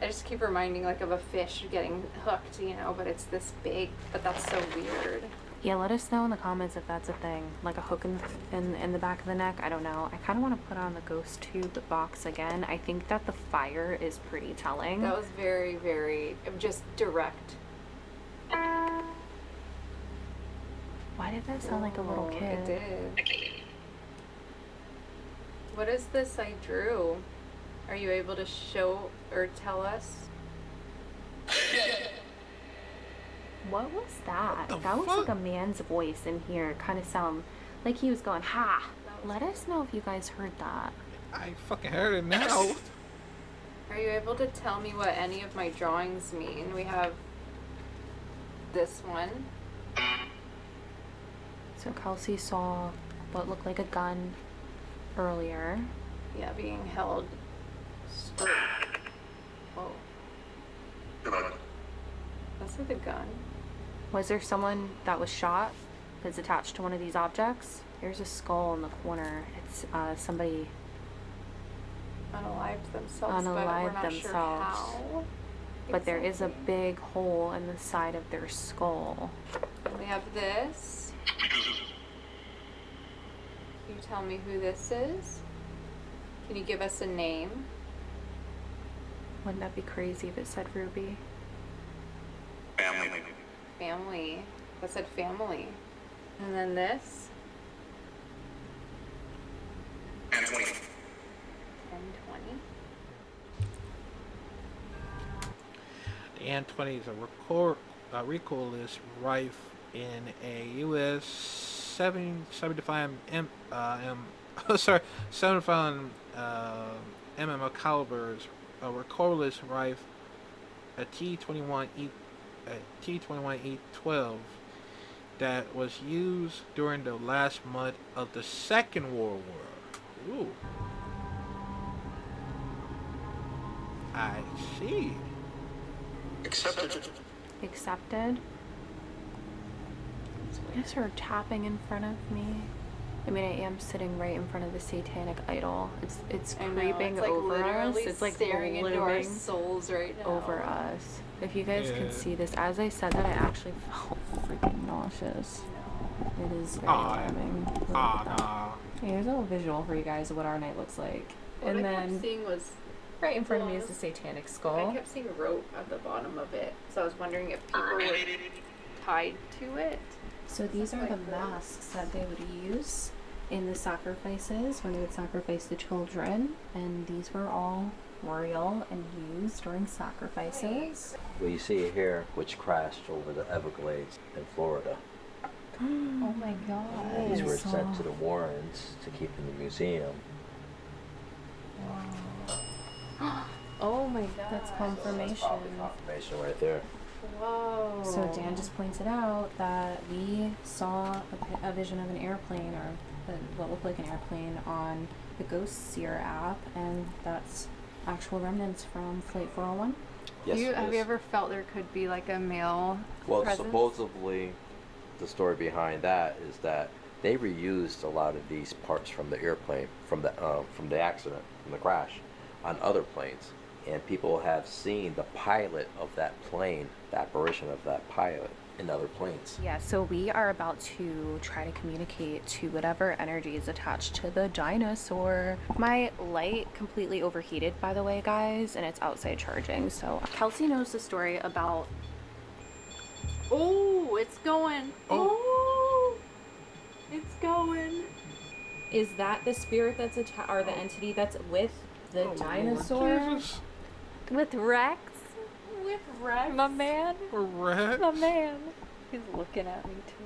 [SPEAKER 4] I just keep reminding like of a fish getting hooked, you know, but it's this big. But that's so weird.
[SPEAKER 1] Yeah, let us know in the comments if that's a thing. Like a hook in the back of the neck. I don't know. I kind of want to put on the ghost tube box again. I think that the fire is pretty telling.
[SPEAKER 4] That was very, very just direct.
[SPEAKER 1] Why did that sound like a little
[SPEAKER 4] Oh,
[SPEAKER 1] kid?
[SPEAKER 4] It did. What is this I drew? Are you able to show or tell us?
[SPEAKER 1] What was that?
[SPEAKER 3] What the
[SPEAKER 1] That was
[SPEAKER 3] fuck?
[SPEAKER 1] like a man's voice in here. Kind of sound like he was going, ha! Let us know if you guys heard that.
[SPEAKER 3] I fucking heard it now.
[SPEAKER 4] Are you able to tell me what any of my drawings mean? We have this one.
[SPEAKER 1] So Kelsey saw what looked like a gun earlier.
[SPEAKER 4] Yeah, being held straight. Whoa. That's like a gun.
[SPEAKER 1] Was there someone that was shot that's attached to one of these objects? There's a skull in the corner. It's somebody.
[SPEAKER 4] Unalived themselves, but we're
[SPEAKER 1] Unalived
[SPEAKER 4] not sure
[SPEAKER 1] themselves.
[SPEAKER 4] how.
[SPEAKER 1] But there is a
[SPEAKER 4] exactly.
[SPEAKER 1] big hole in the side of their skull.
[SPEAKER 4] And we have this. Can you tell me who this is? Can you give us a name?
[SPEAKER 1] Wouldn't that be crazy if it said Ruby?
[SPEAKER 4] Family. That said family. And then this. 1020.
[SPEAKER 3] The N20 is a recoilless rifle in a U.S. 75 mm calibers, a recoilless rifle, a T21E12 that was used during the last month of the Second World War. Ooh. I see.
[SPEAKER 2] Accepted.
[SPEAKER 1] Accepted? I just heard tapping in front of me. I mean, I am sitting right in front of the satanic idol. It's
[SPEAKER 4] I know,
[SPEAKER 1] creeping
[SPEAKER 4] it's like
[SPEAKER 1] over us.
[SPEAKER 4] literally
[SPEAKER 1] It's like
[SPEAKER 4] staring into our
[SPEAKER 1] looming
[SPEAKER 4] souls right now.
[SPEAKER 1] over us. If you guys
[SPEAKER 3] Yeah.
[SPEAKER 1] could see this, as I said that, I actually felt freaking nauseous. It is very alarming. Look at that.
[SPEAKER 3] Nah.
[SPEAKER 1] Here's a little visual for you guys of what our night looks like.
[SPEAKER 4] What
[SPEAKER 1] And
[SPEAKER 4] I kept
[SPEAKER 1] then
[SPEAKER 4] seeing was
[SPEAKER 1] right in front of me is the satanic
[SPEAKER 4] I
[SPEAKER 1] skull.
[SPEAKER 4] kept seeing rope at the bottom of it, so I was wondering if people were tied to it.
[SPEAKER 1] So these are the masks that they would use in the sacrifices when they would sacrifice the children, and these were all real and used during sacrifices.
[SPEAKER 5] Well, you see here, which crashed over the Everglades in Florida.
[SPEAKER 4] Oh my god.
[SPEAKER 5] These were
[SPEAKER 1] so-
[SPEAKER 5] sent to the Warrens to keep in the museum.
[SPEAKER 4] Oh my god.
[SPEAKER 1] That's
[SPEAKER 5] So
[SPEAKER 1] confirmation.
[SPEAKER 5] that's probably confirmation right there.
[SPEAKER 4] Whoa.
[SPEAKER 1] So Dan just pointed out that we saw a vision of an airplane, or what looked like an airplane, on the Ghost Seer app, and that's actual remnants from Flight 401.
[SPEAKER 5] Yes, it
[SPEAKER 4] Have
[SPEAKER 5] is.
[SPEAKER 4] you ever felt there could be like a male
[SPEAKER 5] Well,
[SPEAKER 4] presence?
[SPEAKER 5] supposedly, the story behind that is that they reused a lot of these parts from the airplane, from the accident, from the crash, on other planes, and people have seen the pilot of that plane, the apparition of that pilot, in other planes.
[SPEAKER 1] Yeah, so we are about to try to communicate to whatever energy is attached to the dinosaur. My light completely overheated, by the way, guys, and it's outside charging. So Kelsey knows the story about...
[SPEAKER 4] Oh, it's going. Oh, it's going.
[SPEAKER 1] Is that the spirit that's or the entity that's with the dinosaur?
[SPEAKER 4] With Rex? With Rex? My man?
[SPEAKER 3] Rex?
[SPEAKER 4] My man. He's looking at me too.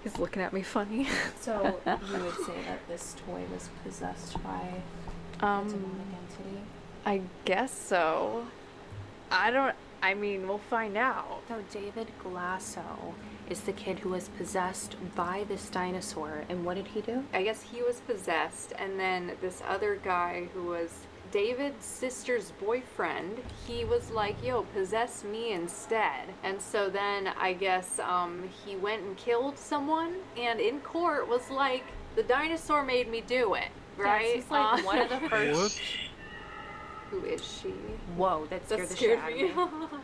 [SPEAKER 4] He's looking at me funny.
[SPEAKER 1] So you would say that this toy was possessed by a demonic entity?
[SPEAKER 4] I guess so. I mean, we'll find out.
[SPEAKER 1] So David Glasso is the kid who was possessed by this dinosaur, and what did he do?
[SPEAKER 4] I guess he was possessed, and then this other guy who was David's sister's boyfriend, he was like, yo, possess me instead. And so then I guess he went and killed someone, and in court was like, the dinosaur made me do it, right?
[SPEAKER 1] This is like one of the first...
[SPEAKER 4] Who is she?
[SPEAKER 1] Whoa, that scared the shit out of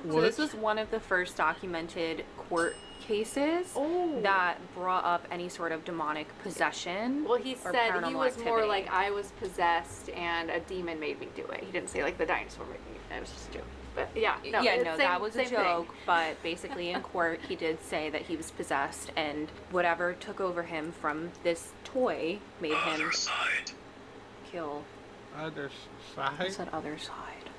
[SPEAKER 1] me. So this was one of the first documented court cases that brought up any sort of demonic possession.
[SPEAKER 4] Well, he
[SPEAKER 1] or
[SPEAKER 4] said he
[SPEAKER 1] paranormal
[SPEAKER 4] was more
[SPEAKER 1] activity.
[SPEAKER 4] like, I was possessed and a demon made me do it. He didn't say like the dinosaur made me. It was just a joke. But yeah, no,
[SPEAKER 1] that was a
[SPEAKER 4] same
[SPEAKER 1] joke.
[SPEAKER 4] thing.
[SPEAKER 1] But basically, in court, he did say that he was possessed, and whatever took over him from this toy made him kill.
[SPEAKER 3] Other
[SPEAKER 1] I
[SPEAKER 3] side?
[SPEAKER 1] said other side.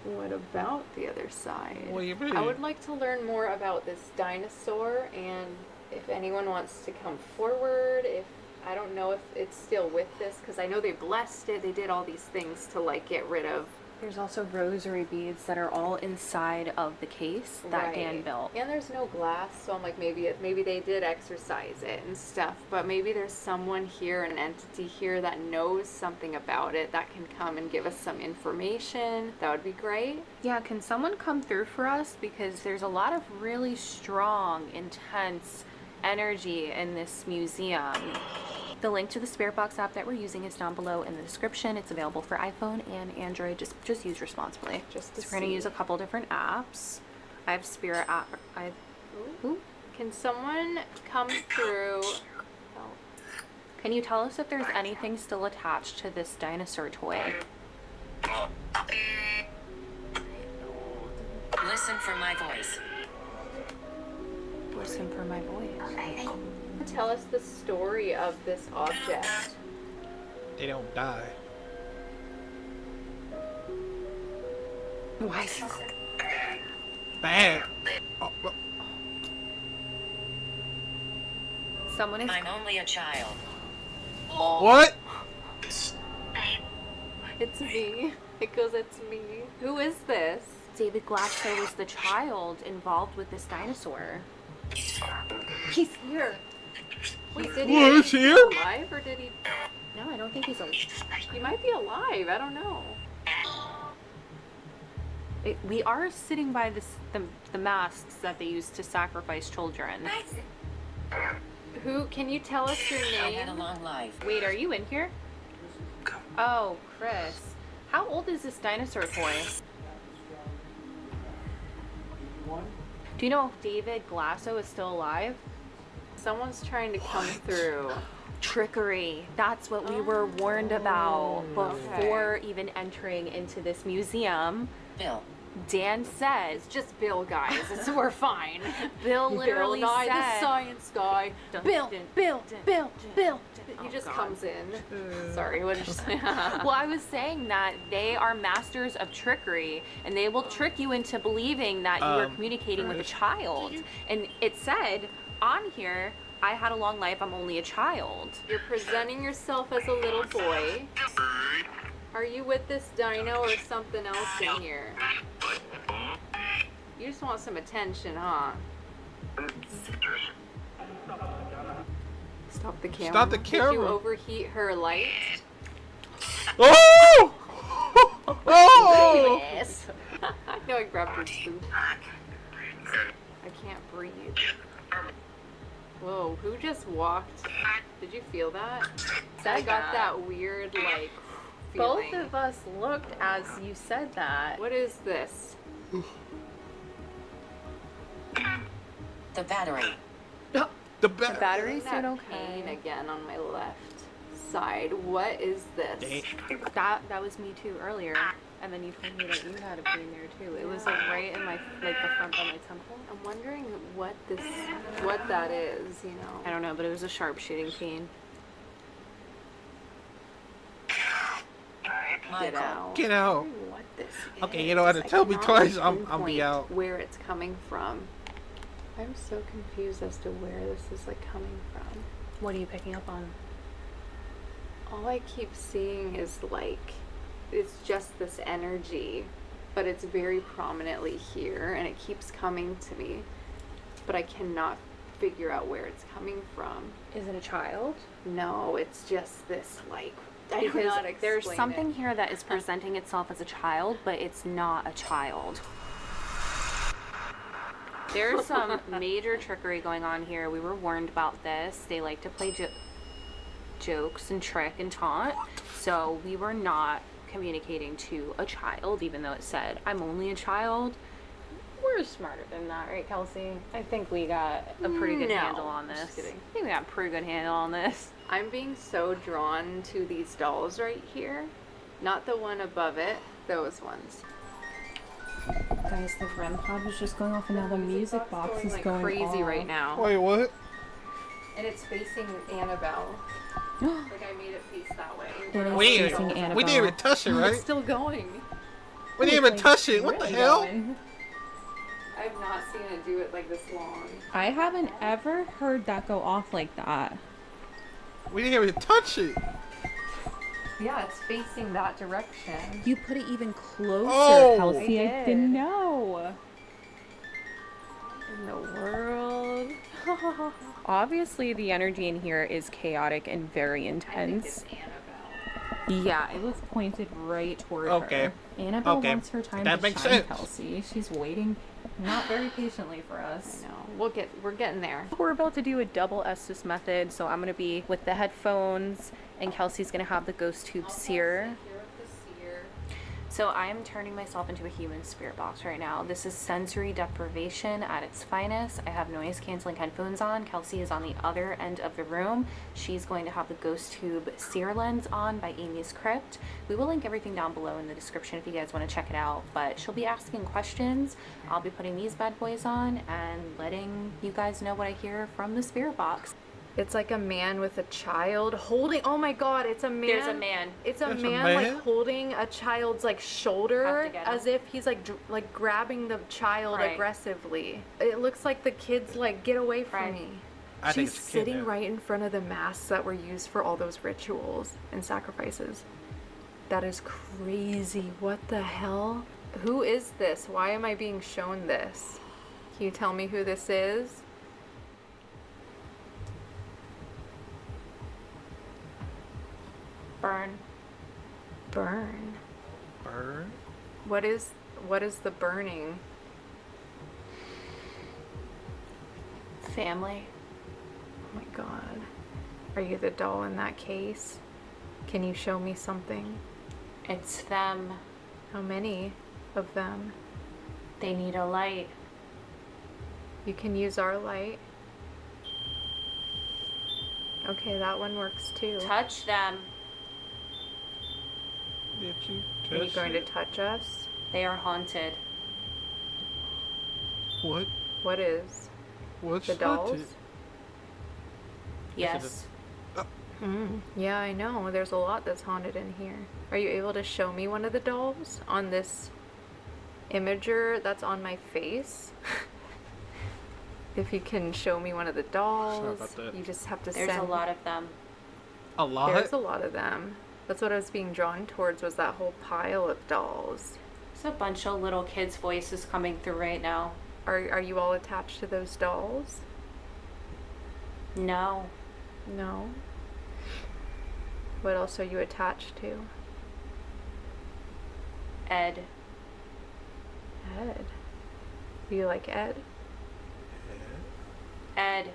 [SPEAKER 4] What about the other side?
[SPEAKER 3] What do you mean?
[SPEAKER 4] I would like to learn more about this dinosaur, and if anyone wants to come forward, if I don't know if it's still with this, because I know they blessed it, they did all these things to like get rid of.
[SPEAKER 1] There's also rosary beads that are all inside of the case that Dan built.
[SPEAKER 4] And there's no glass, so I'm like, maybe they did exercise it and stuff, but maybe there's someone here, an entity here that knows something about it that can come and give us some information. That would be great.
[SPEAKER 1] Yeah, can someone come through for us? Because there's a lot of really strong, intense energy in this museum. The link to the Spirit Box app that we're using is down below in the description. It's available for iPhone and Android. Just use responsibly. So we're going to use a couple different apps. I have Spirit app.
[SPEAKER 4] Can someone come through?
[SPEAKER 1] Can you tell us if there's anything still attached to this dinosaur toy?
[SPEAKER 7] Listen for my voice.
[SPEAKER 1] Listen for my voice.
[SPEAKER 4] Tell us the story of this object.
[SPEAKER 3] They don't die.
[SPEAKER 1] Why is this?
[SPEAKER 3] Bad. Oh, well,
[SPEAKER 1] Someone is...
[SPEAKER 7] I'm only a child.
[SPEAKER 3] what?
[SPEAKER 4] It's me. It goes, it's me. Who is this?
[SPEAKER 1] David Glasso was the child involved with this dinosaur. He's here.
[SPEAKER 4] Wait, did
[SPEAKER 3] What, is
[SPEAKER 4] he
[SPEAKER 3] here?
[SPEAKER 4] alive or did he?
[SPEAKER 1] No, I don't think he's alive.
[SPEAKER 4] He might be alive. I don't know.
[SPEAKER 1] We are sitting by the masks that they used to sacrifice children.
[SPEAKER 4] Who? Can you tell us your
[SPEAKER 7] I had a
[SPEAKER 4] name?
[SPEAKER 7] long life.
[SPEAKER 1] Wait, are you in here? Oh, Chris. How old is this dinosaur toy? Do you know if David Glasso is still alive?
[SPEAKER 4] Someone's trying to come through.
[SPEAKER 1] Trickery. That's what we were warned about before even entering into this museum.
[SPEAKER 7] Bill.
[SPEAKER 1] Dan says,
[SPEAKER 4] Just Bill, guys. We're fine.
[SPEAKER 1] Bill literally
[SPEAKER 4] Bill guy,
[SPEAKER 1] said,
[SPEAKER 4] the science guy. Bill. He just
[SPEAKER 1] God.
[SPEAKER 4] comes in. Sorry, what did you say?
[SPEAKER 1] Well, I was saying that they are masters of trickery, and they will trick you into believing that you are communicating with a child. And it said on here, I had a long life, I'm only a child.
[SPEAKER 4] You're presenting yourself as a little boy. Are you with this dino or something else in here? You just want some attention, huh? Stop the camera.
[SPEAKER 3] Stop the
[SPEAKER 4] Did you
[SPEAKER 3] camera.
[SPEAKER 4] overheat her light?
[SPEAKER 3] Oh! Oh!
[SPEAKER 4] Yes. I know I grabbed her spoon. I can't breathe. Whoa, who just walked? Did you feel that? I got that weird, like, feeling.
[SPEAKER 1] Both of us looked as you said that.
[SPEAKER 4] What is this?
[SPEAKER 7] The battery.
[SPEAKER 3] The
[SPEAKER 1] The battery's
[SPEAKER 4] That
[SPEAKER 1] doing
[SPEAKER 4] pain
[SPEAKER 1] okay.
[SPEAKER 4] again on my left side. What is this?
[SPEAKER 1] That was me too earlier. And then you told me that you had a pain there too. It was like right in my like the front of my temple.
[SPEAKER 4] I'm wondering what that is, you know.
[SPEAKER 1] I don't know, but it was a sharp shooting pain.
[SPEAKER 4] Get
[SPEAKER 7] Michael.
[SPEAKER 4] out.
[SPEAKER 3] Get out.
[SPEAKER 4] I'm wondering what this
[SPEAKER 3] Okay,
[SPEAKER 4] is.
[SPEAKER 3] you don't have to
[SPEAKER 4] I
[SPEAKER 3] tell me
[SPEAKER 4] cannot
[SPEAKER 3] twice. I'll be
[SPEAKER 4] pinpoint
[SPEAKER 3] out.
[SPEAKER 4] Where it's coming from. I'm so confused as to where this is like coming from.
[SPEAKER 1] What are you picking up on?
[SPEAKER 4] All I keep seeing is like it's just this energy, but it's very prominently here and it keeps coming to me, but I cannot figure out where it's coming from.
[SPEAKER 1] Is it a child?
[SPEAKER 4] No, it's just this like I
[SPEAKER 1] Because
[SPEAKER 4] cannot
[SPEAKER 1] there's
[SPEAKER 4] explain
[SPEAKER 1] something
[SPEAKER 4] it.
[SPEAKER 1] here that is presenting itself as a child, but it's not a child. There's some major trickery going on here. We were warned about this. They like to play jokes and trick and taunt. So we were not communicating to a child, even though it said, I'm only a child. We're smarter than that, right, Kelsey? I think we got a pretty good
[SPEAKER 4] No,
[SPEAKER 1] handle on
[SPEAKER 4] just
[SPEAKER 1] this.
[SPEAKER 4] kidding.
[SPEAKER 1] I think we got a pretty good handle on this.
[SPEAKER 4] I'm being so drawn to these dolls right here. Not the one above it, those ones.
[SPEAKER 1] Guys, the REM pod was just going off and now the music box is
[SPEAKER 4] like
[SPEAKER 1] going
[SPEAKER 4] crazy
[SPEAKER 1] off.
[SPEAKER 4] right now.
[SPEAKER 3] Wait, what?
[SPEAKER 4] And it's facing Annabelle. Like I made it face that way.
[SPEAKER 1] It is
[SPEAKER 3] We
[SPEAKER 1] facing
[SPEAKER 3] didn't
[SPEAKER 1] Annabelle.
[SPEAKER 3] even touch it,
[SPEAKER 4] It's
[SPEAKER 3] right?
[SPEAKER 4] still going.
[SPEAKER 3] We didn't even touch it. What the
[SPEAKER 1] Really
[SPEAKER 3] hell?
[SPEAKER 1] going.
[SPEAKER 4] I've not seen it do it like this long.
[SPEAKER 1] I haven't ever heard that go off like that.
[SPEAKER 3] We didn't even touch it.
[SPEAKER 4] Yeah, it's facing that direction.
[SPEAKER 1] You put it even closer,
[SPEAKER 3] Oh!
[SPEAKER 1] Kelsey.
[SPEAKER 4] I
[SPEAKER 1] I
[SPEAKER 4] did.
[SPEAKER 1] didn't know.
[SPEAKER 4] In the world.
[SPEAKER 1] Obviously, the energy in here is chaotic and very
[SPEAKER 4] I think
[SPEAKER 1] intense.
[SPEAKER 4] it's Annabelle.
[SPEAKER 1] Yeah, it was pointed right toward
[SPEAKER 3] Okay.
[SPEAKER 1] her. Annabelle
[SPEAKER 3] Okay.
[SPEAKER 1] wants her time
[SPEAKER 3] That
[SPEAKER 1] to
[SPEAKER 3] makes
[SPEAKER 1] shine,
[SPEAKER 3] sense.
[SPEAKER 1] Kelsey. She's waiting not very patiently for us.
[SPEAKER 4] I know. We're getting there.
[SPEAKER 1] We're about to do a double Estes method, so I'm going to be with the headphones, and Kelsey's going to have the ghost tube seer. So I'm turning myself into a human spirit box right now. This is sensory deprivation at its finest. I have noise canceling headphones on. Kelsey is on the other end of the room. She's going to have the ghost tube seer lens on by Amy's Crypt. We will link everything down below in the description if you guys want to check it out, but she'll be asking questions. I'll be putting these bad boys on and letting you guys know what I hear from the spirit box.
[SPEAKER 4] It's like a man with a child holding. Oh my God! It's a man.
[SPEAKER 1] There's a man.
[SPEAKER 4] It's a
[SPEAKER 3] There's a
[SPEAKER 4] man,
[SPEAKER 3] man?
[SPEAKER 4] like holding a child's like
[SPEAKER 1] Have
[SPEAKER 4] shoulder
[SPEAKER 1] to get him.
[SPEAKER 4] as if he's like like grabbing the child
[SPEAKER 1] Right.
[SPEAKER 4] aggressively. It looks like the kid's like, get away from
[SPEAKER 1] Right.
[SPEAKER 4] me.
[SPEAKER 3] I think
[SPEAKER 4] She's
[SPEAKER 3] it's a kid
[SPEAKER 4] sitting
[SPEAKER 3] now.
[SPEAKER 4] right in front of the masks that were used for all those rituals and sacrifices. That is crazy. What the hell? Who is this? Why am I being shown this? Can you tell me who this is?
[SPEAKER 1] Burn.
[SPEAKER 4] Burn.
[SPEAKER 3] Burn?
[SPEAKER 4] What is the burning?
[SPEAKER 1] Family.
[SPEAKER 4] Oh my God. Are you the doll in that case? Can you show me something?
[SPEAKER 1] It's them.
[SPEAKER 4] How many of them?
[SPEAKER 1] They need a light.
[SPEAKER 4] You can use our light. Okay, that one works too.
[SPEAKER 1] Touch them.
[SPEAKER 3] Did you
[SPEAKER 4] Are you
[SPEAKER 3] touch
[SPEAKER 4] going to
[SPEAKER 3] it?
[SPEAKER 4] touch us?
[SPEAKER 1] They are haunted.
[SPEAKER 3] What?
[SPEAKER 4] What is?
[SPEAKER 3] What's
[SPEAKER 4] The dolls?
[SPEAKER 3] haunted?
[SPEAKER 1] Yes.
[SPEAKER 4] Yeah, I know. There's a lot that's haunted in here. Are you able to show me one of the dolls on this imager that's on my face? If you can show me one of the dolls,
[SPEAKER 3] about that.
[SPEAKER 4] you just have to
[SPEAKER 1] There's
[SPEAKER 4] send.
[SPEAKER 1] a lot of them.
[SPEAKER 3] A lot?
[SPEAKER 4] There's a lot of them. That's what I was being drawn towards, was that whole pile of dolls.
[SPEAKER 1] There's a bunch of little kids' voices coming through right now.
[SPEAKER 4] Are you all attached to those dolls?
[SPEAKER 1] No.
[SPEAKER 4] No. What else are you attached to?
[SPEAKER 1] Ed.
[SPEAKER 4] Ed. Do you like Ed?
[SPEAKER 1] Ed.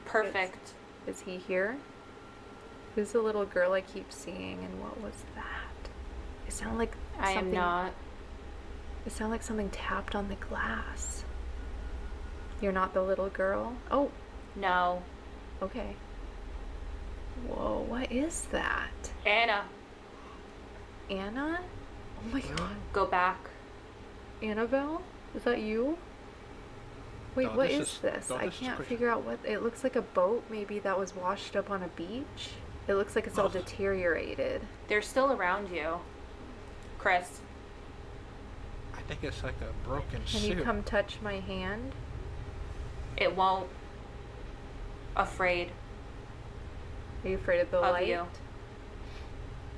[SPEAKER 1] Perfect.
[SPEAKER 4] Is he here? Who's the little girl I keep seeing, and what was that? It sounded like
[SPEAKER 1] I am
[SPEAKER 4] something-
[SPEAKER 1] not.
[SPEAKER 4] It sounded like something tapped on the glass. You're not the little girl? Oh,
[SPEAKER 1] No.
[SPEAKER 4] okay. Whoa, what is that?
[SPEAKER 1] Anna,
[SPEAKER 4] Anna? Oh my god.
[SPEAKER 1] go back.
[SPEAKER 4] Annabelle? Is that you? Wait,
[SPEAKER 3] No,
[SPEAKER 4] what
[SPEAKER 3] this
[SPEAKER 4] is
[SPEAKER 3] is-
[SPEAKER 4] this?
[SPEAKER 3] no,
[SPEAKER 4] I
[SPEAKER 3] this is
[SPEAKER 4] can't
[SPEAKER 3] Christian.
[SPEAKER 4] figure out what. It looks like a boat maybe that was washed up on a beach. It looks like it's all
[SPEAKER 3] Ugh.
[SPEAKER 4] deteriorated.
[SPEAKER 1] They're still around you. Chris,
[SPEAKER 3] I think it's like a broken
[SPEAKER 4] Can
[SPEAKER 3] suit.
[SPEAKER 4] you come touch my hand?
[SPEAKER 1] it won't. Afraid
[SPEAKER 4] Are you afraid of the
[SPEAKER 1] of
[SPEAKER 4] light?
[SPEAKER 1] you.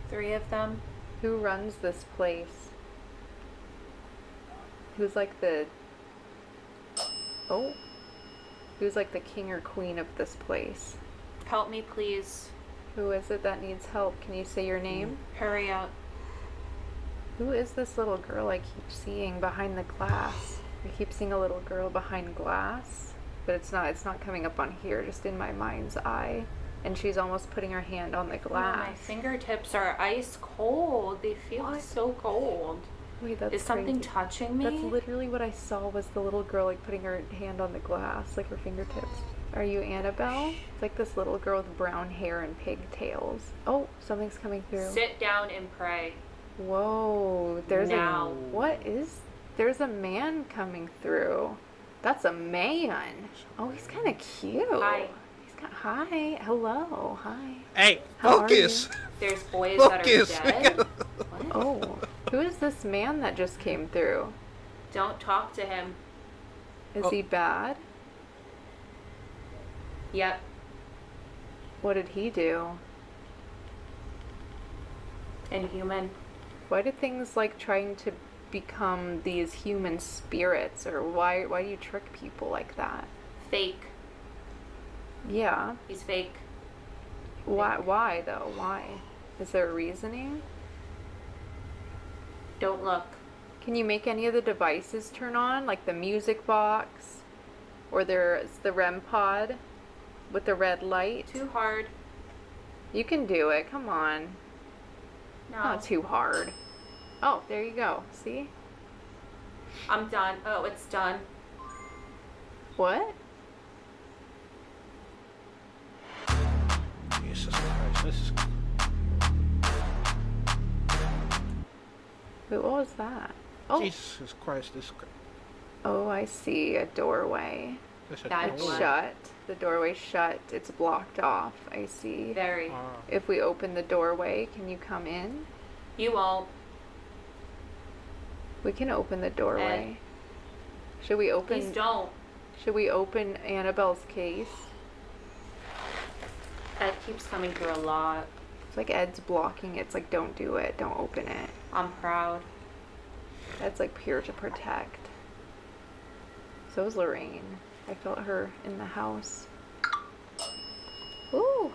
[SPEAKER 1] 3 of them.
[SPEAKER 4] Who runs this place? Who's like the... Oh. Who's like the king or queen of this place?
[SPEAKER 1] Help me, please.
[SPEAKER 4] Who is it that needs help? Can you say your name?
[SPEAKER 1] Hurry up.
[SPEAKER 4] Who is this little girl I keep seeing behind the glass? I keep seeing a little girl behind glass, but it's not coming up on here, just in my mind's eye. And she's almost putting her hand on the
[SPEAKER 1] Oh,
[SPEAKER 4] glass.
[SPEAKER 1] my fingertips are ice cold. They feel
[SPEAKER 4] What?
[SPEAKER 1] so cold.
[SPEAKER 4] Wait, that's
[SPEAKER 1] Is something
[SPEAKER 4] crazy.
[SPEAKER 1] touching me?
[SPEAKER 4] That's literally what I saw was the little girl like putting her hand on the glass, like her fingertips. Are you Annabelle? It's like this little girl with brown hair and pigtails. Oh, something's coming through.
[SPEAKER 1] Sit down and pray.
[SPEAKER 4] Whoa, there's
[SPEAKER 1] Now.
[SPEAKER 4] there's a man coming through. That's a man. Oh, he's kind of cute.
[SPEAKER 1] Hi.
[SPEAKER 4] Hi, hello, hi.
[SPEAKER 3] Hey,
[SPEAKER 4] How are
[SPEAKER 3] focus!
[SPEAKER 1] There's boys that are
[SPEAKER 3] Focus!
[SPEAKER 1] dead. What?
[SPEAKER 4] Oh, who is this man that just came through?
[SPEAKER 1] Don't talk to him.
[SPEAKER 4] Is
[SPEAKER 3] Oh.
[SPEAKER 4] he bad?
[SPEAKER 1] Yep.
[SPEAKER 4] What did he do?
[SPEAKER 1] Inhuman.
[SPEAKER 4] Why do things like trying to become these human spirits, or why do you trick people like that?
[SPEAKER 1] Fake.
[SPEAKER 4] Yeah.
[SPEAKER 1] He's fake.
[SPEAKER 4] Why though? Why? Is there a reasoning?
[SPEAKER 1] Don't look.
[SPEAKER 4] Can you make any of the devices turn on, like the music box, or there's the REM pod with the red light?
[SPEAKER 1] Too hard.
[SPEAKER 4] You can do it. Come on.
[SPEAKER 1] No.
[SPEAKER 4] Not too hard. Oh, there you go. See?
[SPEAKER 1] I'm done. Oh, it's done.
[SPEAKER 4] What?
[SPEAKER 3] Jesus Christ, this is...
[SPEAKER 4] Wait, what was that? Oh,
[SPEAKER 3] Jesus Christ, this...
[SPEAKER 4] oh, I see a doorway.
[SPEAKER 3] this
[SPEAKER 1] That
[SPEAKER 4] It's
[SPEAKER 1] door.
[SPEAKER 4] shut. The doorway's shut. It's blocked off. I see.
[SPEAKER 1] Very.
[SPEAKER 4] If we open the doorway, can you come in?
[SPEAKER 1] You won't.
[SPEAKER 4] We can open the doorway. Should we
[SPEAKER 1] Please
[SPEAKER 4] open?
[SPEAKER 1] don't.
[SPEAKER 4] Should we open Annabelle's case?
[SPEAKER 1] That keeps coming through a lot.
[SPEAKER 4] It's like Ed's blocking it. It's like, don't do it. Don't open it.
[SPEAKER 1] I'm proud.
[SPEAKER 4] That's like pure to protect. So is Lorraine. I felt her in the house. Ooh,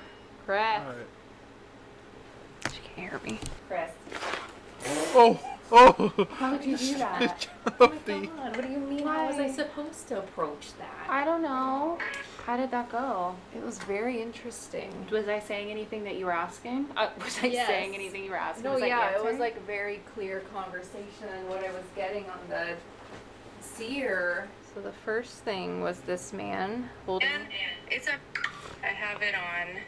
[SPEAKER 4] Chris.
[SPEAKER 3] Alright.
[SPEAKER 4] She can't hear me.
[SPEAKER 1] Chris.
[SPEAKER 3] Oh! Oh!
[SPEAKER 1] How would you do that?
[SPEAKER 3] Oh
[SPEAKER 1] God, what do you mean? How was I supposed to approach that? I don't know. How did that go?
[SPEAKER 4] It was very interesting.
[SPEAKER 1] Was I saying anything that you were asking? Was I
[SPEAKER 4] Yes.
[SPEAKER 1] saying anything you were asking?
[SPEAKER 4] No,
[SPEAKER 1] Was I
[SPEAKER 4] yeah, it was
[SPEAKER 1] answering?
[SPEAKER 4] like a very clear conversation, and what I was getting on the seer. So the first thing was this man holding.
[SPEAKER 7] It's a. I have it on.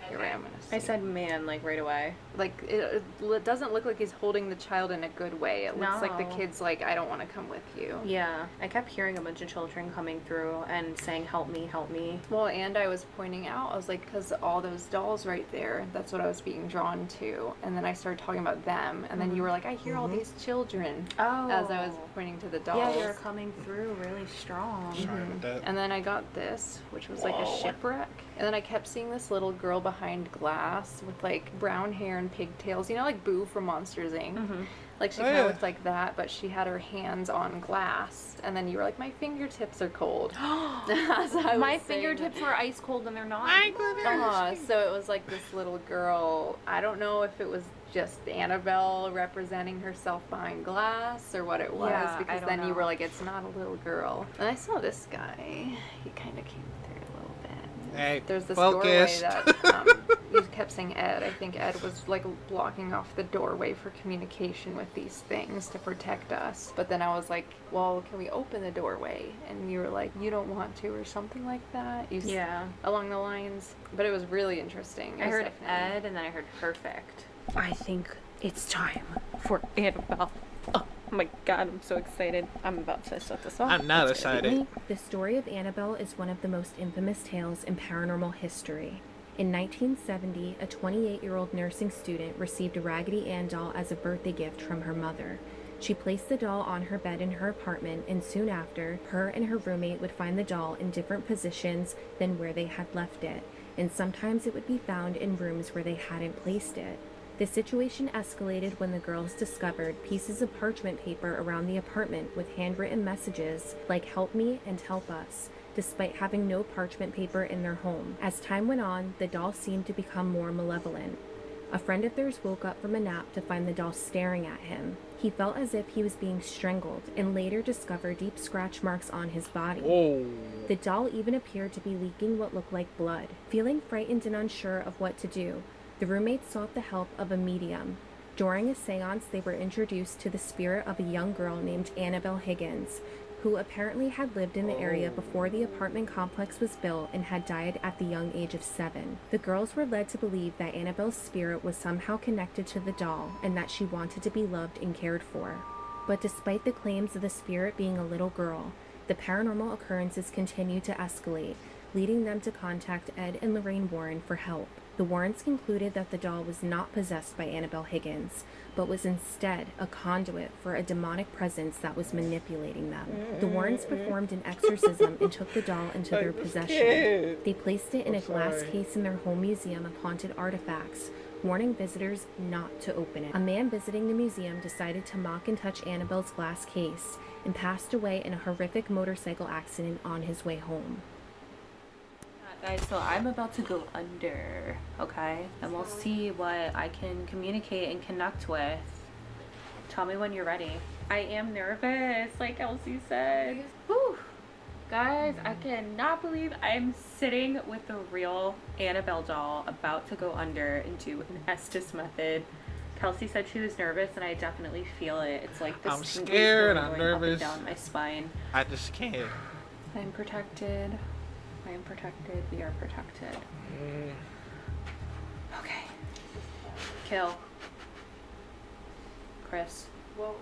[SPEAKER 4] Here, wait, I'm gonna
[SPEAKER 1] I
[SPEAKER 4] see.
[SPEAKER 1] said man like right away.
[SPEAKER 4] Like it doesn't look like he's holding the child in a good way. It looks like the
[SPEAKER 1] No.
[SPEAKER 4] kid's like, I don't want to come with you.
[SPEAKER 1] Yeah, I kept hearing a bunch of children coming through and saying, "Help me, help me."
[SPEAKER 4] Well, and I was pointing out, I was like, because all those dolls right there, that's what I was being drawn to. And then I started talking about them, and then you were like, I hear all these children.
[SPEAKER 1] Oh.
[SPEAKER 4] As I was pointing to the dolls.
[SPEAKER 1] Yeah, you're coming through really strong.
[SPEAKER 3] Sorry about that.
[SPEAKER 4] And then I got this, which was like a shipwreck. And then I kept seeing this little girl behind glass with like brown hair and pigtails. You know, like Boo from Monsters Inc. Like she
[SPEAKER 3] Oh,
[SPEAKER 4] kind of
[SPEAKER 3] yeah.
[SPEAKER 4] looked like that, but she had her hands on glass. And then you were like, my fingertips are cold. As I was
[SPEAKER 1] My
[SPEAKER 4] saying
[SPEAKER 1] fingertips were ice cold and they're not.
[SPEAKER 4] so it was like this little girl. I don't know if it was just Annabelle representing herself behind glass or what it was,
[SPEAKER 1] Yeah, I
[SPEAKER 4] because
[SPEAKER 1] don't
[SPEAKER 4] then you
[SPEAKER 1] know.
[SPEAKER 4] were like, it's not a little girl. And I saw this guy. He kind of came through a little bit.
[SPEAKER 3] Hey,
[SPEAKER 4] There's this
[SPEAKER 3] focus.
[SPEAKER 4] doorway that, He kept saying Ed. I think Ed was like blocking off the doorway for communication with these things to protect us. But then I was like, well, can we open the doorway? And you were like, you don't want to, or something like that. Along the lines. But it was really interesting.
[SPEAKER 1] I heard Ed, and then I heard perfect. I think it's time for Annabelle. Oh my god, I'm so excited. I'm about to set this off.
[SPEAKER 3] I'm not excited.
[SPEAKER 1] The story of Annabelle is one of the most infamous tales in paranormal history. In 1970, a 28-year-old nursing student received a Raggedy Ann doll as a birthday gift from her mother. She placed the doll on her bed in her apartment, and soon after, her and her roommate would find the doll in different positions than where they had left it, and sometimes it would be found in rooms where they hadn't placed it. The situation escalated when the girls discovered pieces of parchment paper around the apartment with handwritten messages like "Help me" and "Help us," despite having no parchment paper in their home. As time went on, the doll seemed to become more malevolent. A friend of theirs woke up from a nap to find the doll staring at him. He felt as if he was being strangled and later discovered deep scratch marks on his body.
[SPEAKER 3] Oh.
[SPEAKER 1] The doll even appeared to be leaking what looked like blood. Feeling frightened and unsure of what to do, the roommates sought the help of a medium. During a seance, they were introduced to the spirit of a young girl named Annabelle Higgins, who apparently had lived in the area before the apartment complex was built and had died at the young age of 7. The girls were led to believe that Annabelle's spirit was somehow connected to the doll and that she wanted to be loved and cared for. But despite the claims of the spirit being a little girl, the paranormal occurrences continued to escalate, leading them to contact Ed and Lorraine Warren for help. The Warrens concluded that the doll was not possessed by Annabelle Higgins, but was instead a conduit for a demonic presence that was manipulating them. The Warrens performed an exorcism and took the doll into their possession. They placed it in a glass case in their home museum of haunted artifacts, warning visitors not to open it. A man visiting the museum decided to mock and touch Annabelle's glass case and passed away in a horrific motorcycle accident on his way home. Guys, so I'm about to go under, okay? And we'll see what I can communicate and connect with. Tell me when you're ready. I am nervous, like Elsie said. Whew. Guys, I cannot believe I'm sitting with the real Annabelle doll about to go under and do an Estes method. Kelsey said she was nervous, and I definitely feel it. It's like this.
[SPEAKER 3] I'm scared, I'm
[SPEAKER 1] going
[SPEAKER 3] nervous.
[SPEAKER 1] up and down my spine.
[SPEAKER 3] I just can't.
[SPEAKER 1] I'm protected. I am protected. We are protected. Okay. Kill. Chris.
[SPEAKER 4] Whoa.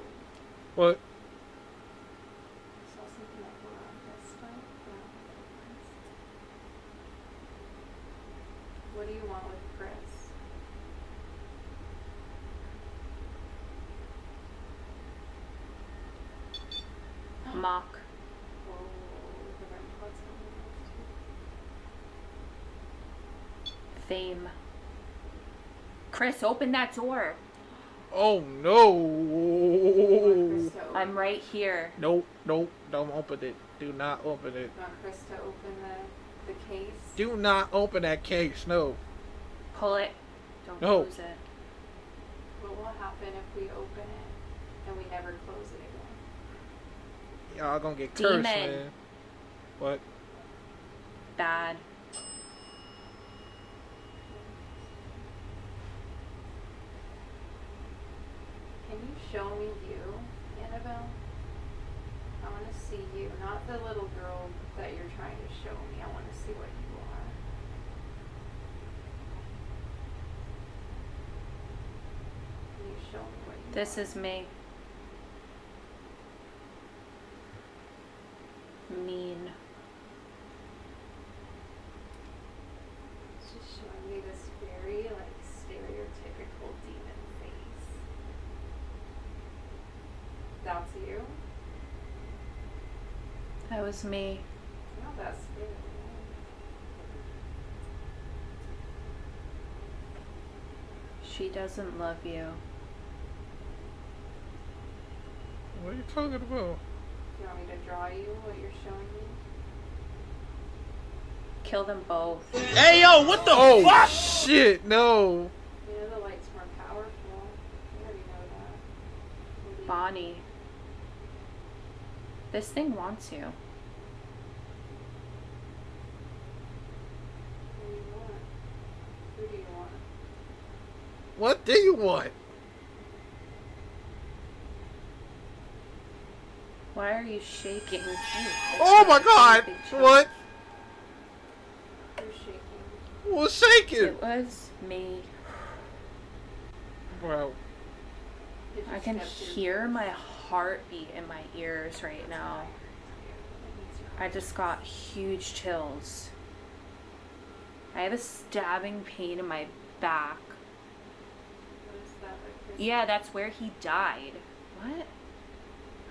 [SPEAKER 3] What?
[SPEAKER 4] Saw something like around this time. What do you want with Chris?
[SPEAKER 1] Mock.
[SPEAKER 4] Oh, the REM pod's
[SPEAKER 1] Fame. Chris, open that door.
[SPEAKER 3] Oh no!
[SPEAKER 1] I'm right here.
[SPEAKER 3] Nope, nope, don't open it. Do not open it.
[SPEAKER 4] You want Chris to open the case?
[SPEAKER 3] Do not open that case, no.
[SPEAKER 1] Pull it. Don't
[SPEAKER 3] No.
[SPEAKER 1] close it.
[SPEAKER 4] What will happen if we open it and we never close it again?
[SPEAKER 3] Y'all gonna get cursed,
[SPEAKER 1] Demon.
[SPEAKER 3] man. What?
[SPEAKER 1] Bad.
[SPEAKER 4] Can you show me you, Annabelle? I want to see you, not the little girl that you're trying to show me. I want to see what you are. Can you show me what you are?
[SPEAKER 1] This is me. Mean.
[SPEAKER 4] It's just showing me this very, like, stereotypical demon face. That's you?
[SPEAKER 1] That was me.
[SPEAKER 4] Not that scary.
[SPEAKER 1] She doesn't love you.
[SPEAKER 3] What are you talking about?
[SPEAKER 4] Do you want me to draw you what you're showing me?
[SPEAKER 1] Kill them both.
[SPEAKER 3] Hey yo, what the fuck? Shit, no.
[SPEAKER 4] You know the light's more powerful. You already know that. Maybe-
[SPEAKER 1] Bonnie. This thing wants you.
[SPEAKER 4] Who do you want? Who do you want?
[SPEAKER 3] What do you want?
[SPEAKER 1] Why are you shaking?
[SPEAKER 3] Oh my god!
[SPEAKER 1] Big chill.
[SPEAKER 3] What?
[SPEAKER 4] You're shaking.
[SPEAKER 3] What's shaking?
[SPEAKER 1] It was me.
[SPEAKER 3] Bro.
[SPEAKER 4] It
[SPEAKER 1] I
[SPEAKER 4] just
[SPEAKER 1] can
[SPEAKER 4] kept your
[SPEAKER 1] hear
[SPEAKER 4] voice.
[SPEAKER 1] my heartbeat in my ears right now. I just got huge chills. I have a stabbing pain in my back.
[SPEAKER 4] What is that, like Chris?
[SPEAKER 1] Yeah, that's where he died. What?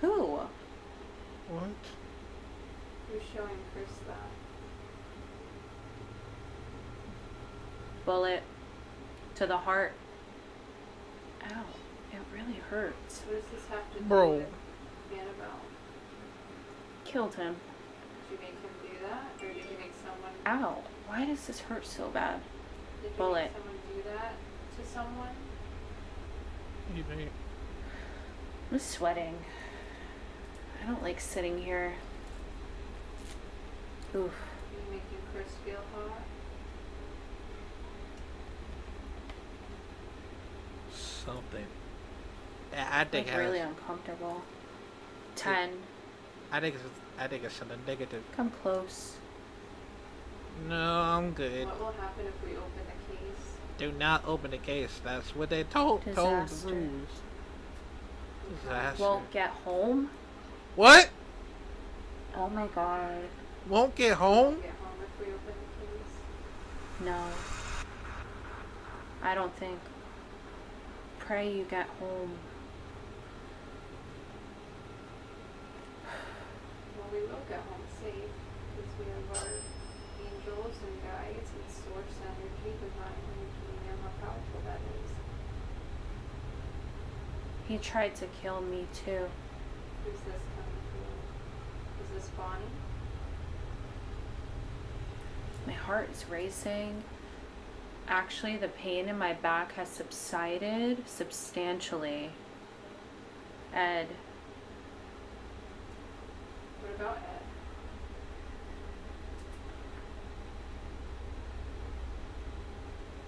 [SPEAKER 1] Who?
[SPEAKER 3] What?
[SPEAKER 4] You're showing Chris that.
[SPEAKER 1] Bullet to the heart. Ow, it really hurts.
[SPEAKER 4] What does this have to do
[SPEAKER 3] Bro.
[SPEAKER 4] with Annabelle?
[SPEAKER 1] Killed him.
[SPEAKER 4] Did you make him do that? Or did you make someone...
[SPEAKER 1] Ow, why does this hurt so bad?
[SPEAKER 4] Did you
[SPEAKER 1] Bullet.
[SPEAKER 4] make someone do that to someone?
[SPEAKER 3] You think?
[SPEAKER 1] I'm sweating. I don't like sitting here. Oof.
[SPEAKER 4] Are you making Chris feel hot?
[SPEAKER 3] Something. I think
[SPEAKER 1] Like really uncomfortable. 10.
[SPEAKER 3] I think it's something negative.
[SPEAKER 1] Come close.
[SPEAKER 3] No, I'm good.
[SPEAKER 4] What will happen if we open the case?
[SPEAKER 3] Do not open the case. That's what they told the
[SPEAKER 1] Disaster.
[SPEAKER 3] rules. Disaster.
[SPEAKER 1] Won't get home?
[SPEAKER 3] What?
[SPEAKER 1] Oh my god.
[SPEAKER 3] Won't get home?
[SPEAKER 4] Get home if we open the case?
[SPEAKER 1] No. I don't think. Pray you get home.
[SPEAKER 4] Well, we will get home safe because we have our angels and guides and source energy, divine energy, and how powerful that is.
[SPEAKER 1] He tried to kill me too.
[SPEAKER 4] Who's this coming through? Is this Bonnie?
[SPEAKER 1] My heart is racing. Actually, the pain in my back has subsided substantially. Ed,
[SPEAKER 4] What about Ed?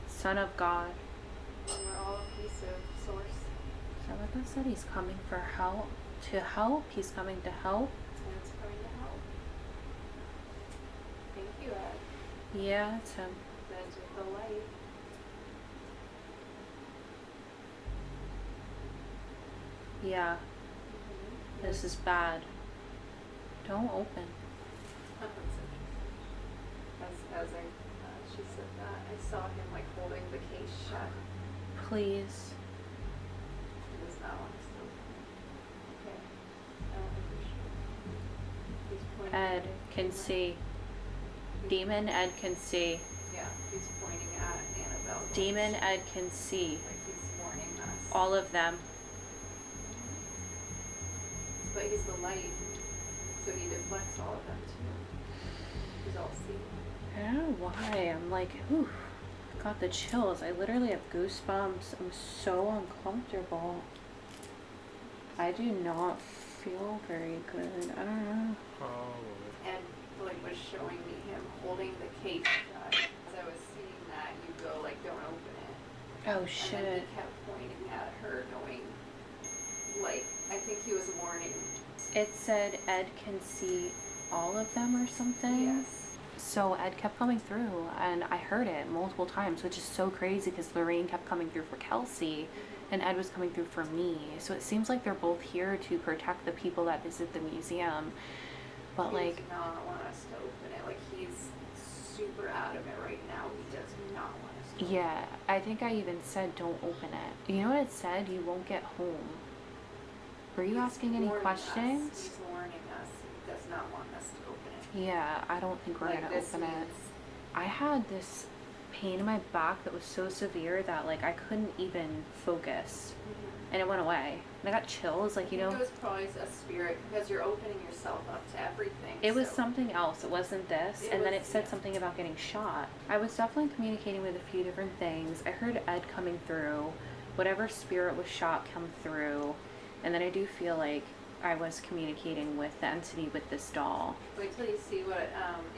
[SPEAKER 1] Son of God.
[SPEAKER 4] Well, we're all a piece of source.
[SPEAKER 1] Shabbat said he's coming for help. To help. He's coming to help.
[SPEAKER 4] And it's going to help. Thank you, Ed.
[SPEAKER 1] Yeah, it's him.
[SPEAKER 4] Ed's with the light.
[SPEAKER 1] Yeah, this is bad. Don't open.
[SPEAKER 4] That's interesting. As she said that, I saw him like holding the case shut.
[SPEAKER 1] Please.
[SPEAKER 4] He does not want us to open it. Okay. I don't think we should. He's pointing
[SPEAKER 1] Ed
[SPEAKER 4] at
[SPEAKER 1] can see. Demon Ed can see.
[SPEAKER 4] Yeah, he's pointing at Annabelle.
[SPEAKER 1] Demon Ed can see.
[SPEAKER 4] Like he's warning us.
[SPEAKER 1] All of them.
[SPEAKER 4] But he's the light, so he deflects all of them too. He's all seeing.
[SPEAKER 1] I don't know why. I'm like, ooh, got the chills. I literally have goosebumps. I'm so uncomfortable. I do not feel very good. I don't know.
[SPEAKER 3] Oh.
[SPEAKER 4] And like was showing me him holding the case shut. As I was seeing that, you go like, don't open it.
[SPEAKER 1] Oh
[SPEAKER 4] And then
[SPEAKER 1] shit.
[SPEAKER 4] he kept pointing at her, going, like, I think he was warning.
[SPEAKER 1] It said Ed can see all of them or something.
[SPEAKER 4] Yes.
[SPEAKER 1] So Ed kept coming through, and I heard it multiple times, which is so crazy because Lorraine kept coming through for Kelsey, and Ed was coming through for me. So it seems like they're both here to protect the people that visit the museum. But
[SPEAKER 4] He
[SPEAKER 1] like,
[SPEAKER 4] does not want us to open it. Like, he's super adamant right now. He does not want us to open it.
[SPEAKER 1] yeah, I think I even said don't open it. You know what it said? You won't get home. Were you
[SPEAKER 4] He's
[SPEAKER 1] asking any
[SPEAKER 4] warning
[SPEAKER 1] questions?
[SPEAKER 4] Us. He's warning us. He does not want us to open it.
[SPEAKER 1] Yeah, I don't think we're
[SPEAKER 4] Like,
[SPEAKER 1] gonna
[SPEAKER 4] this
[SPEAKER 1] open it.
[SPEAKER 4] means-
[SPEAKER 1] I had this pain in my back that was so severe that like I couldn't even focus, and it went away. And I got chills, like, you
[SPEAKER 4] I
[SPEAKER 1] know.
[SPEAKER 4] think it was probably a spirit because you're opening yourself up to everything.
[SPEAKER 1] It was
[SPEAKER 4] so-
[SPEAKER 1] something else. It wasn't this.
[SPEAKER 4] It
[SPEAKER 1] And then
[SPEAKER 4] was-
[SPEAKER 1] it said
[SPEAKER 4] yeah.
[SPEAKER 1] something about getting shot. I was definitely communicating with a few different things. I heard Ed coming through. Whatever spirit was shot come through. And then I do feel like I was communicating with the entity with this doll.
[SPEAKER 4] Wait till you see what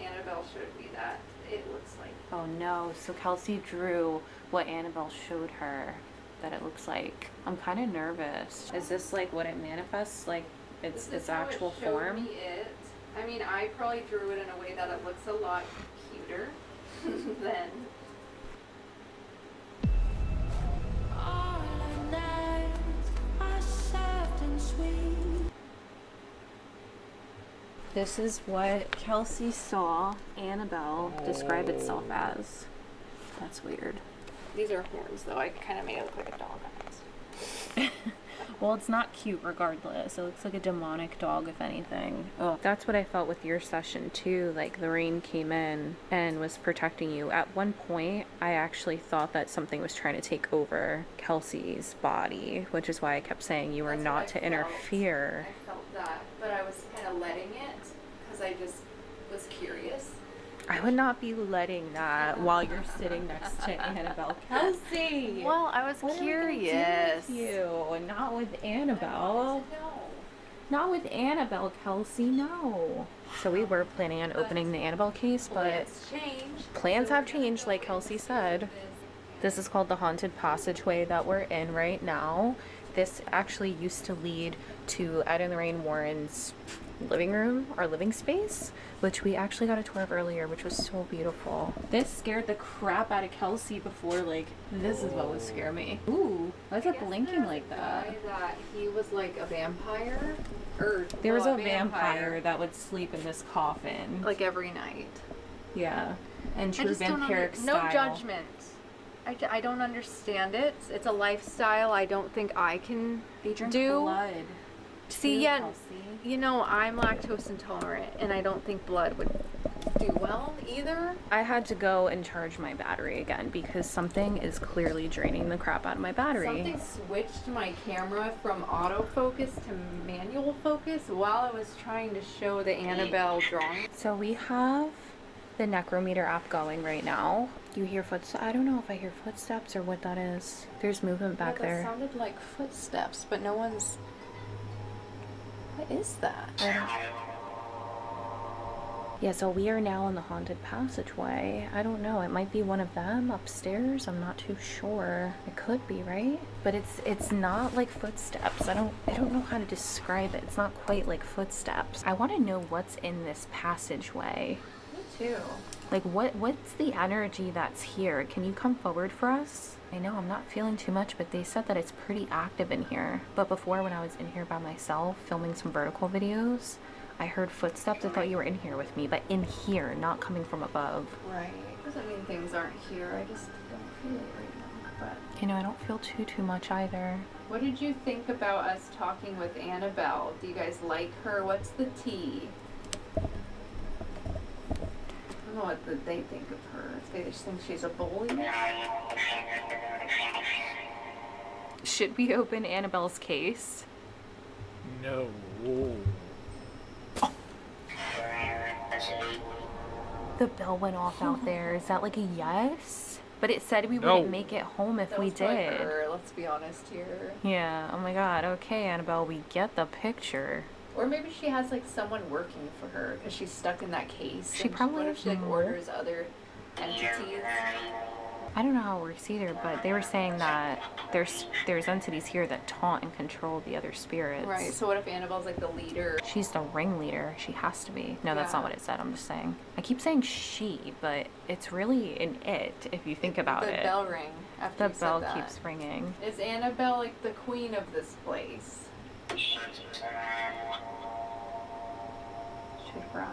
[SPEAKER 4] Annabelle showed me. That it looks like.
[SPEAKER 1] Oh no, so Kelsey drew what Annabelle showed her that it looks like. I'm kind of nervous. Is this like what it manifests, like its actual form?
[SPEAKER 4] Me it. I mean, I probably drew it in a way that it looks a lot cuter than.
[SPEAKER 1] This is what Kelsey saw Annabelle describe itself as. That's weird.
[SPEAKER 4] These are horns, though. I kind of made it look like a dog.
[SPEAKER 1] Well, it's not cute regardless. It looks like a demonic dog, if anything. Oh, that's what I felt with your session too. Like the rain came in and was protecting you. At one point, I actually thought that something was trying to take over Kelsey's body, which is why I kept saying you were not to interfere.
[SPEAKER 4] I felt that, but I was kind of letting it because I just was curious.
[SPEAKER 1] I would not be letting that while you're sitting next to Annabelle. Kelsey!
[SPEAKER 4] Well, I was curious.
[SPEAKER 1] With you, not with Annabelle. Not with Annabelle, Kelsey, no. So we were planning on opening the Annabelle case, but plans have changed, like Kelsey said. This is called the haunted passageway that we're in right now. This actually used to lead to Ed and Lorraine Warren's living room, our living space, which we actually got a tour of earlier, which was so beautiful. This scared the crap out of Kelsey before, like, this is what would scare me. Ooh, why is it blinking like that?
[SPEAKER 4] That he was like a vampire, or
[SPEAKER 1] There was a vampire that would sleep in this coffin.
[SPEAKER 4] like every night.
[SPEAKER 1] Yeah, and true vampiric style.
[SPEAKER 4] No judgment. I don't understand it. It's a lifestyle I don't think I can do.
[SPEAKER 1] Blood.
[SPEAKER 4] See, yeah, you know, I'm lactose intolerant, and I don't think blood would do well either.
[SPEAKER 1] I had to go and charge my battery again because something is clearly draining the crap out of my battery.
[SPEAKER 4] Something switched my camera from autofocus to manual focus while I was trying to show the Annabelle drawing.
[SPEAKER 1] So we have the Necrometer app going right now. Do you hear footsteps? I don't know if I hear footsteps or what that is. There's movement back there.
[SPEAKER 4] That sounded like footsteps, but no one's... What is that?
[SPEAKER 1] Yeah, so we are now in the haunted passageway. I don't know. It might be one of them upstairs. I'm not too sure. It could be, right? But it's not like footsteps. I don't know how to describe it. It's not quite like footsteps. I want to know what's in this passageway.
[SPEAKER 4] Me too.
[SPEAKER 1] Like what's the energy that's here? Can you come forward for us? I know I'm not feeling too much, but they said that it's pretty active in here. But before, when I was in here by myself filming some vertical videos, I heard footsteps. I thought you were in here with me, but in here, not coming from above.
[SPEAKER 4] Right. Doesn't mean things aren't here. I just don't feel it right now. But
[SPEAKER 1] You know, I don't feel too much either.
[SPEAKER 4] what did you think about us talking with Annabelle? Do you guys like her? What's the tea? I don't know what they think of her. If they just think she's a bully.
[SPEAKER 1] Should we open Annabelle's case?
[SPEAKER 3] No.
[SPEAKER 1] The bell went off out there. Is that like a yes? But it said we wouldn't make it home if we did.
[SPEAKER 4] Let's be honest here.
[SPEAKER 1] Yeah. Oh my god. Okay, Annabelle, we get the picture.
[SPEAKER 4] Or maybe she has like someone working for her because she's stuck in that case.
[SPEAKER 1] She
[SPEAKER 4] And
[SPEAKER 1] probably
[SPEAKER 4] what if
[SPEAKER 1] has
[SPEAKER 4] she like
[SPEAKER 1] more.
[SPEAKER 4] orders other entities?
[SPEAKER 1] I don't know how it works either, but they were saying that there's entities here that taunt and control the other spirits.
[SPEAKER 4] Right. So what if Annabelle's like the leader?
[SPEAKER 1] She's the ringleader. She has to be. No, that's not what it said. I'm just saying. I keep saying she, but it's really an it if you think about
[SPEAKER 4] The
[SPEAKER 1] it.
[SPEAKER 4] bell ring. After
[SPEAKER 1] The
[SPEAKER 4] you said
[SPEAKER 1] bell
[SPEAKER 4] that.
[SPEAKER 1] keeps ringing.
[SPEAKER 4] Is Annabelle like the queen of this place? Should run.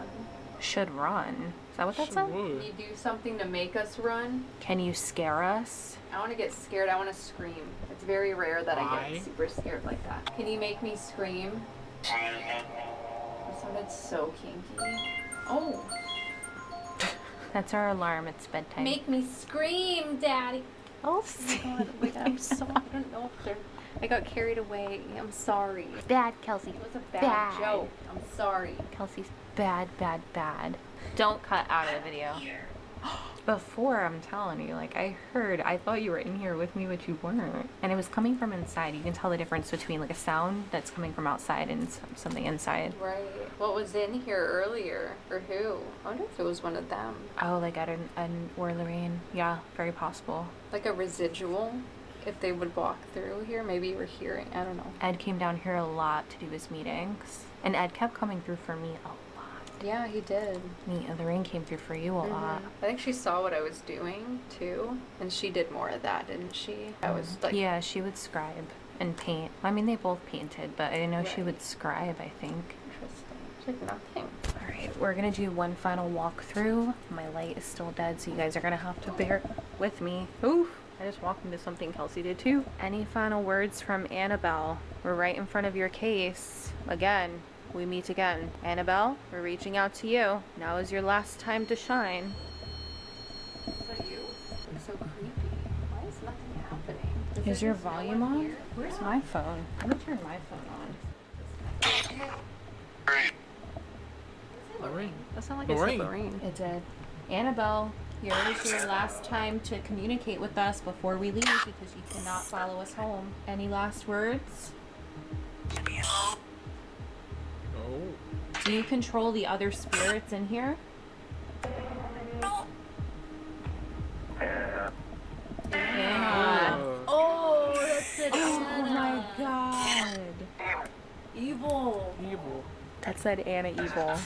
[SPEAKER 1] Should run. Is that what that said?
[SPEAKER 4] Can you do something to make us run?
[SPEAKER 1] Can you scare us?
[SPEAKER 4] I want to get scared. I want to scream. It's very rare that I
[SPEAKER 3] Why?
[SPEAKER 4] get super scared like that. Can you make me scream? That sounded so kinky. Oh,
[SPEAKER 1] That's our alarm. It's bedtime.
[SPEAKER 4] make me scream, Daddy.
[SPEAKER 1] Oh,
[SPEAKER 4] God, like, I'm so, I don't know if they're, I got carried away. I'm sorry.
[SPEAKER 1] bad, Kelsey.
[SPEAKER 4] It was a bad
[SPEAKER 1] Bad.
[SPEAKER 4] joke. I'm sorry.
[SPEAKER 1] Kelsey's bad. Don't cut out of the video. Before, I'm telling you, like, I thought you were in here with me, but you weren't. And it was coming from inside. You can tell the difference between, like, a sound that's coming from outside and something inside.
[SPEAKER 4] Right. What was in here earlier? Or who? I wonder if it was one of them.
[SPEAKER 1] Oh, like Ed or Lorraine. Yeah, very possible.
[SPEAKER 4] Like a residual? If they would walk through here, maybe you were hearing. I don't know.
[SPEAKER 1] Ed came down here a lot to do his meetings. And Ed kept coming through for me a lot.
[SPEAKER 4] Yeah, he did.
[SPEAKER 1] Lorraine came through for you a lot.
[SPEAKER 4] I think she saw what I was doing too, and she did more of that, didn't she? I was like,
[SPEAKER 1] Yeah, she would scribe and paint. I mean, they both painted, but I know she would scribe, I think.
[SPEAKER 4] interesting. It's like nothing.
[SPEAKER 1] All right, we're gonna do one final walkthrough. My light is still dead, so you guys are gonna have to bear with me. Oof, I just walked into something Kelsey did too. Any final words from Annabelle? We're right in front of your case. Again, we meet again. Annabelle, we're reaching out to you. Now is your last time to shine.
[SPEAKER 4] Is that you? It's so creepy. Why is nothing happening?
[SPEAKER 1] Is your volume on? Where's my phone? Let me turn my phone on.
[SPEAKER 3] Lorraine.
[SPEAKER 4] That sounded like
[SPEAKER 3] Lorraine.
[SPEAKER 4] it said Lorraine.
[SPEAKER 1] It did. Annabelle, here is your last time to communicate with us before we leave because you cannot follow us home. Any last words?
[SPEAKER 3] Oh.
[SPEAKER 1] Do you control the other spirits in here? Anna.
[SPEAKER 4] Oh, that's it.
[SPEAKER 1] Oh my god.
[SPEAKER 4] Evil.
[SPEAKER 3] Evil.
[SPEAKER 1] That said Anna evil.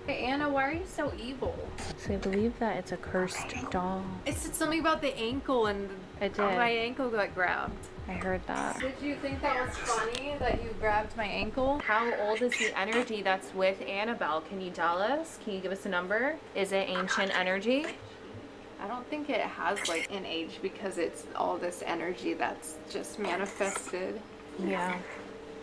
[SPEAKER 4] Hey, Anna, why are you so evil?
[SPEAKER 1] So I believe that it's a cursed doll.
[SPEAKER 4] It said something about the ankle and
[SPEAKER 1] It did.
[SPEAKER 4] my ankle got grabbed.
[SPEAKER 1] I heard that.
[SPEAKER 4] Did you think that was funny that you grabbed my ankle?
[SPEAKER 1] How old is the energy that's with Annabelle? Can you tell us? Can you give us a number? Is it ancient energy?
[SPEAKER 4] I don't think it has like an age because it's all this energy that's just manifested,
[SPEAKER 1] Yeah.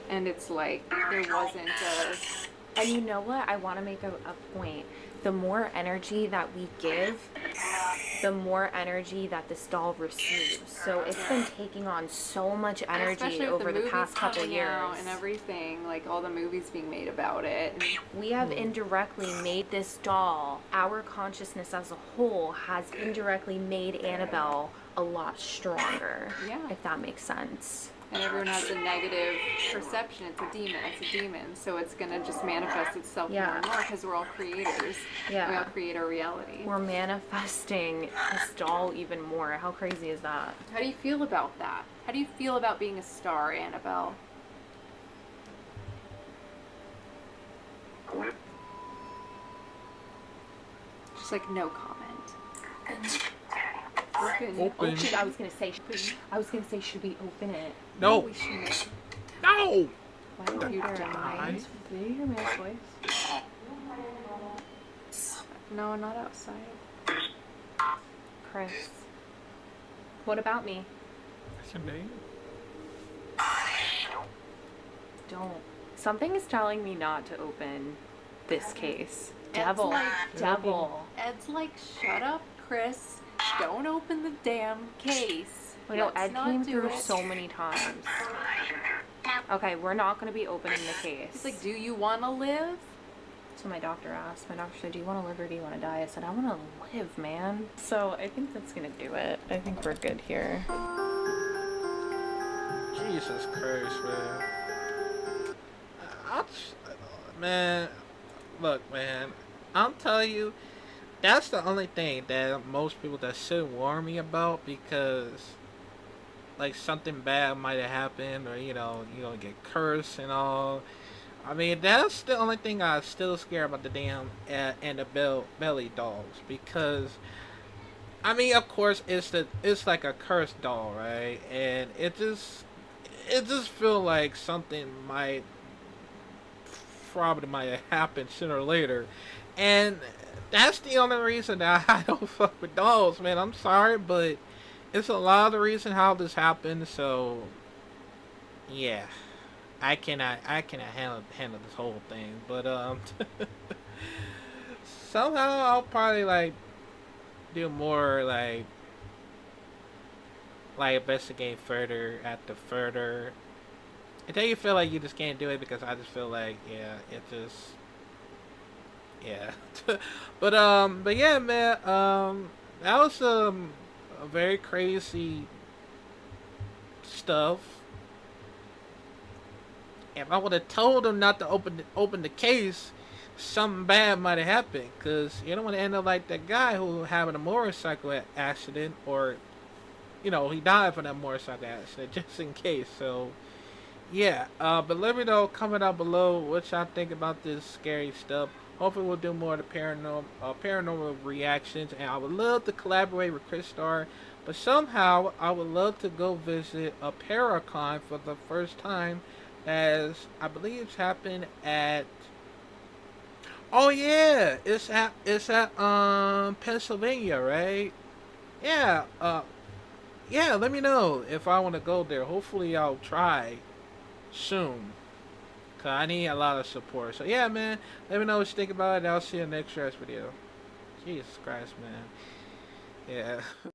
[SPEAKER 4] and it's like there wasn't a.
[SPEAKER 1] And you know what? I want to make a point. The more energy that we give, the more energy that this doll receives. So it's been taking on so much energy
[SPEAKER 4] Especially with
[SPEAKER 1] over the
[SPEAKER 4] movies
[SPEAKER 1] past couple
[SPEAKER 4] coming
[SPEAKER 1] years.
[SPEAKER 4] out and everything, like all the movies being made about it. And
[SPEAKER 1] We have indirectly made this doll, our consciousness as a whole has indirectly made Annabelle a lot stronger.
[SPEAKER 4] Yeah.
[SPEAKER 1] If that makes sense.
[SPEAKER 4] and everyone has a negative perception. It's a demon. It's a demon. So it's gonna just manifest itself more and more because we're all creators.
[SPEAKER 1] Yeah.
[SPEAKER 4] We all create our reality.
[SPEAKER 1] We're manifesting this doll even more. How crazy is that?
[SPEAKER 4] How do you feel about that? How do you feel about being a star, Annabelle? Just like no comment. Open.
[SPEAKER 3] Open.
[SPEAKER 1] I was gonna say, should we open it?
[SPEAKER 3] No.
[SPEAKER 4] We shouldn't.
[SPEAKER 3] No.
[SPEAKER 4] My computer and
[SPEAKER 3] Die.
[SPEAKER 4] mine. Did you hear my voice? No, not outside.
[SPEAKER 1] Chris, what about me?
[SPEAKER 3] That's your name.
[SPEAKER 1] Don't. Something is telling me not to open this case. Devil.
[SPEAKER 4] Ed's like,
[SPEAKER 1] Devil.
[SPEAKER 4] Ed's like, shut up, Chris. Don't open the damn case.
[SPEAKER 1] I know
[SPEAKER 4] Let's
[SPEAKER 1] Ed
[SPEAKER 4] not
[SPEAKER 1] came
[SPEAKER 4] do
[SPEAKER 1] through
[SPEAKER 4] it.
[SPEAKER 1] so many times. Okay, we're not going to be opening the case.
[SPEAKER 4] He's like, do you want to live?
[SPEAKER 1] So my doctor asked. My doctor said, do you want to live or do you want to die? I said, I want to live, man. So I think that's going to do it. I think we're good here.
[SPEAKER 3] Jesus Christ, man. Man, look, man. I'm telling you, that's the only thing that most people that should warn me about, because like something bad might have happened, or you know get cursed and all. I mean, that's the only thing I'm still scared about the damn Annabelle belly dolls, because I mean, of course, it's like a cursed doll, right? And it just feel like something probably might have happened sooner or later, and that's the only reason that I don't fuck with dolls, man. I'm sorry, but it's a lot of the reason how this happened. So yeah, I cannot handle this whole thing. But somehow I'll probably like do more like investigate further at the further until you feel like you just can't do it, because I just feel like, yeah, it just, yeah. But yeah, man, that was a very crazy stuff. If I would have told him not to open the case, something bad might have happened. Cause you don't want to end up like that guy who having a motorcycle accident, or he died from that motorcycle accident, just in case. So yeah, but let me know, comment down below what y'all think about this scary stuff. Hopefully we'll do more of the paranormal reactions, and I would love to collaborate with Chris Starr. But somehow I would love to go visit a Paracon for the first time, as I believe it's happened at. Oh yeah, it's at Pennsylvania, right? Yeah. Yeah. Let me know if I want to go there. Hopefully I'll try soon. Cause I need a lot of support. So yeah, man. Let me know what you think about it. I'll see you in the next video. Jesus Christ, man. Yeah.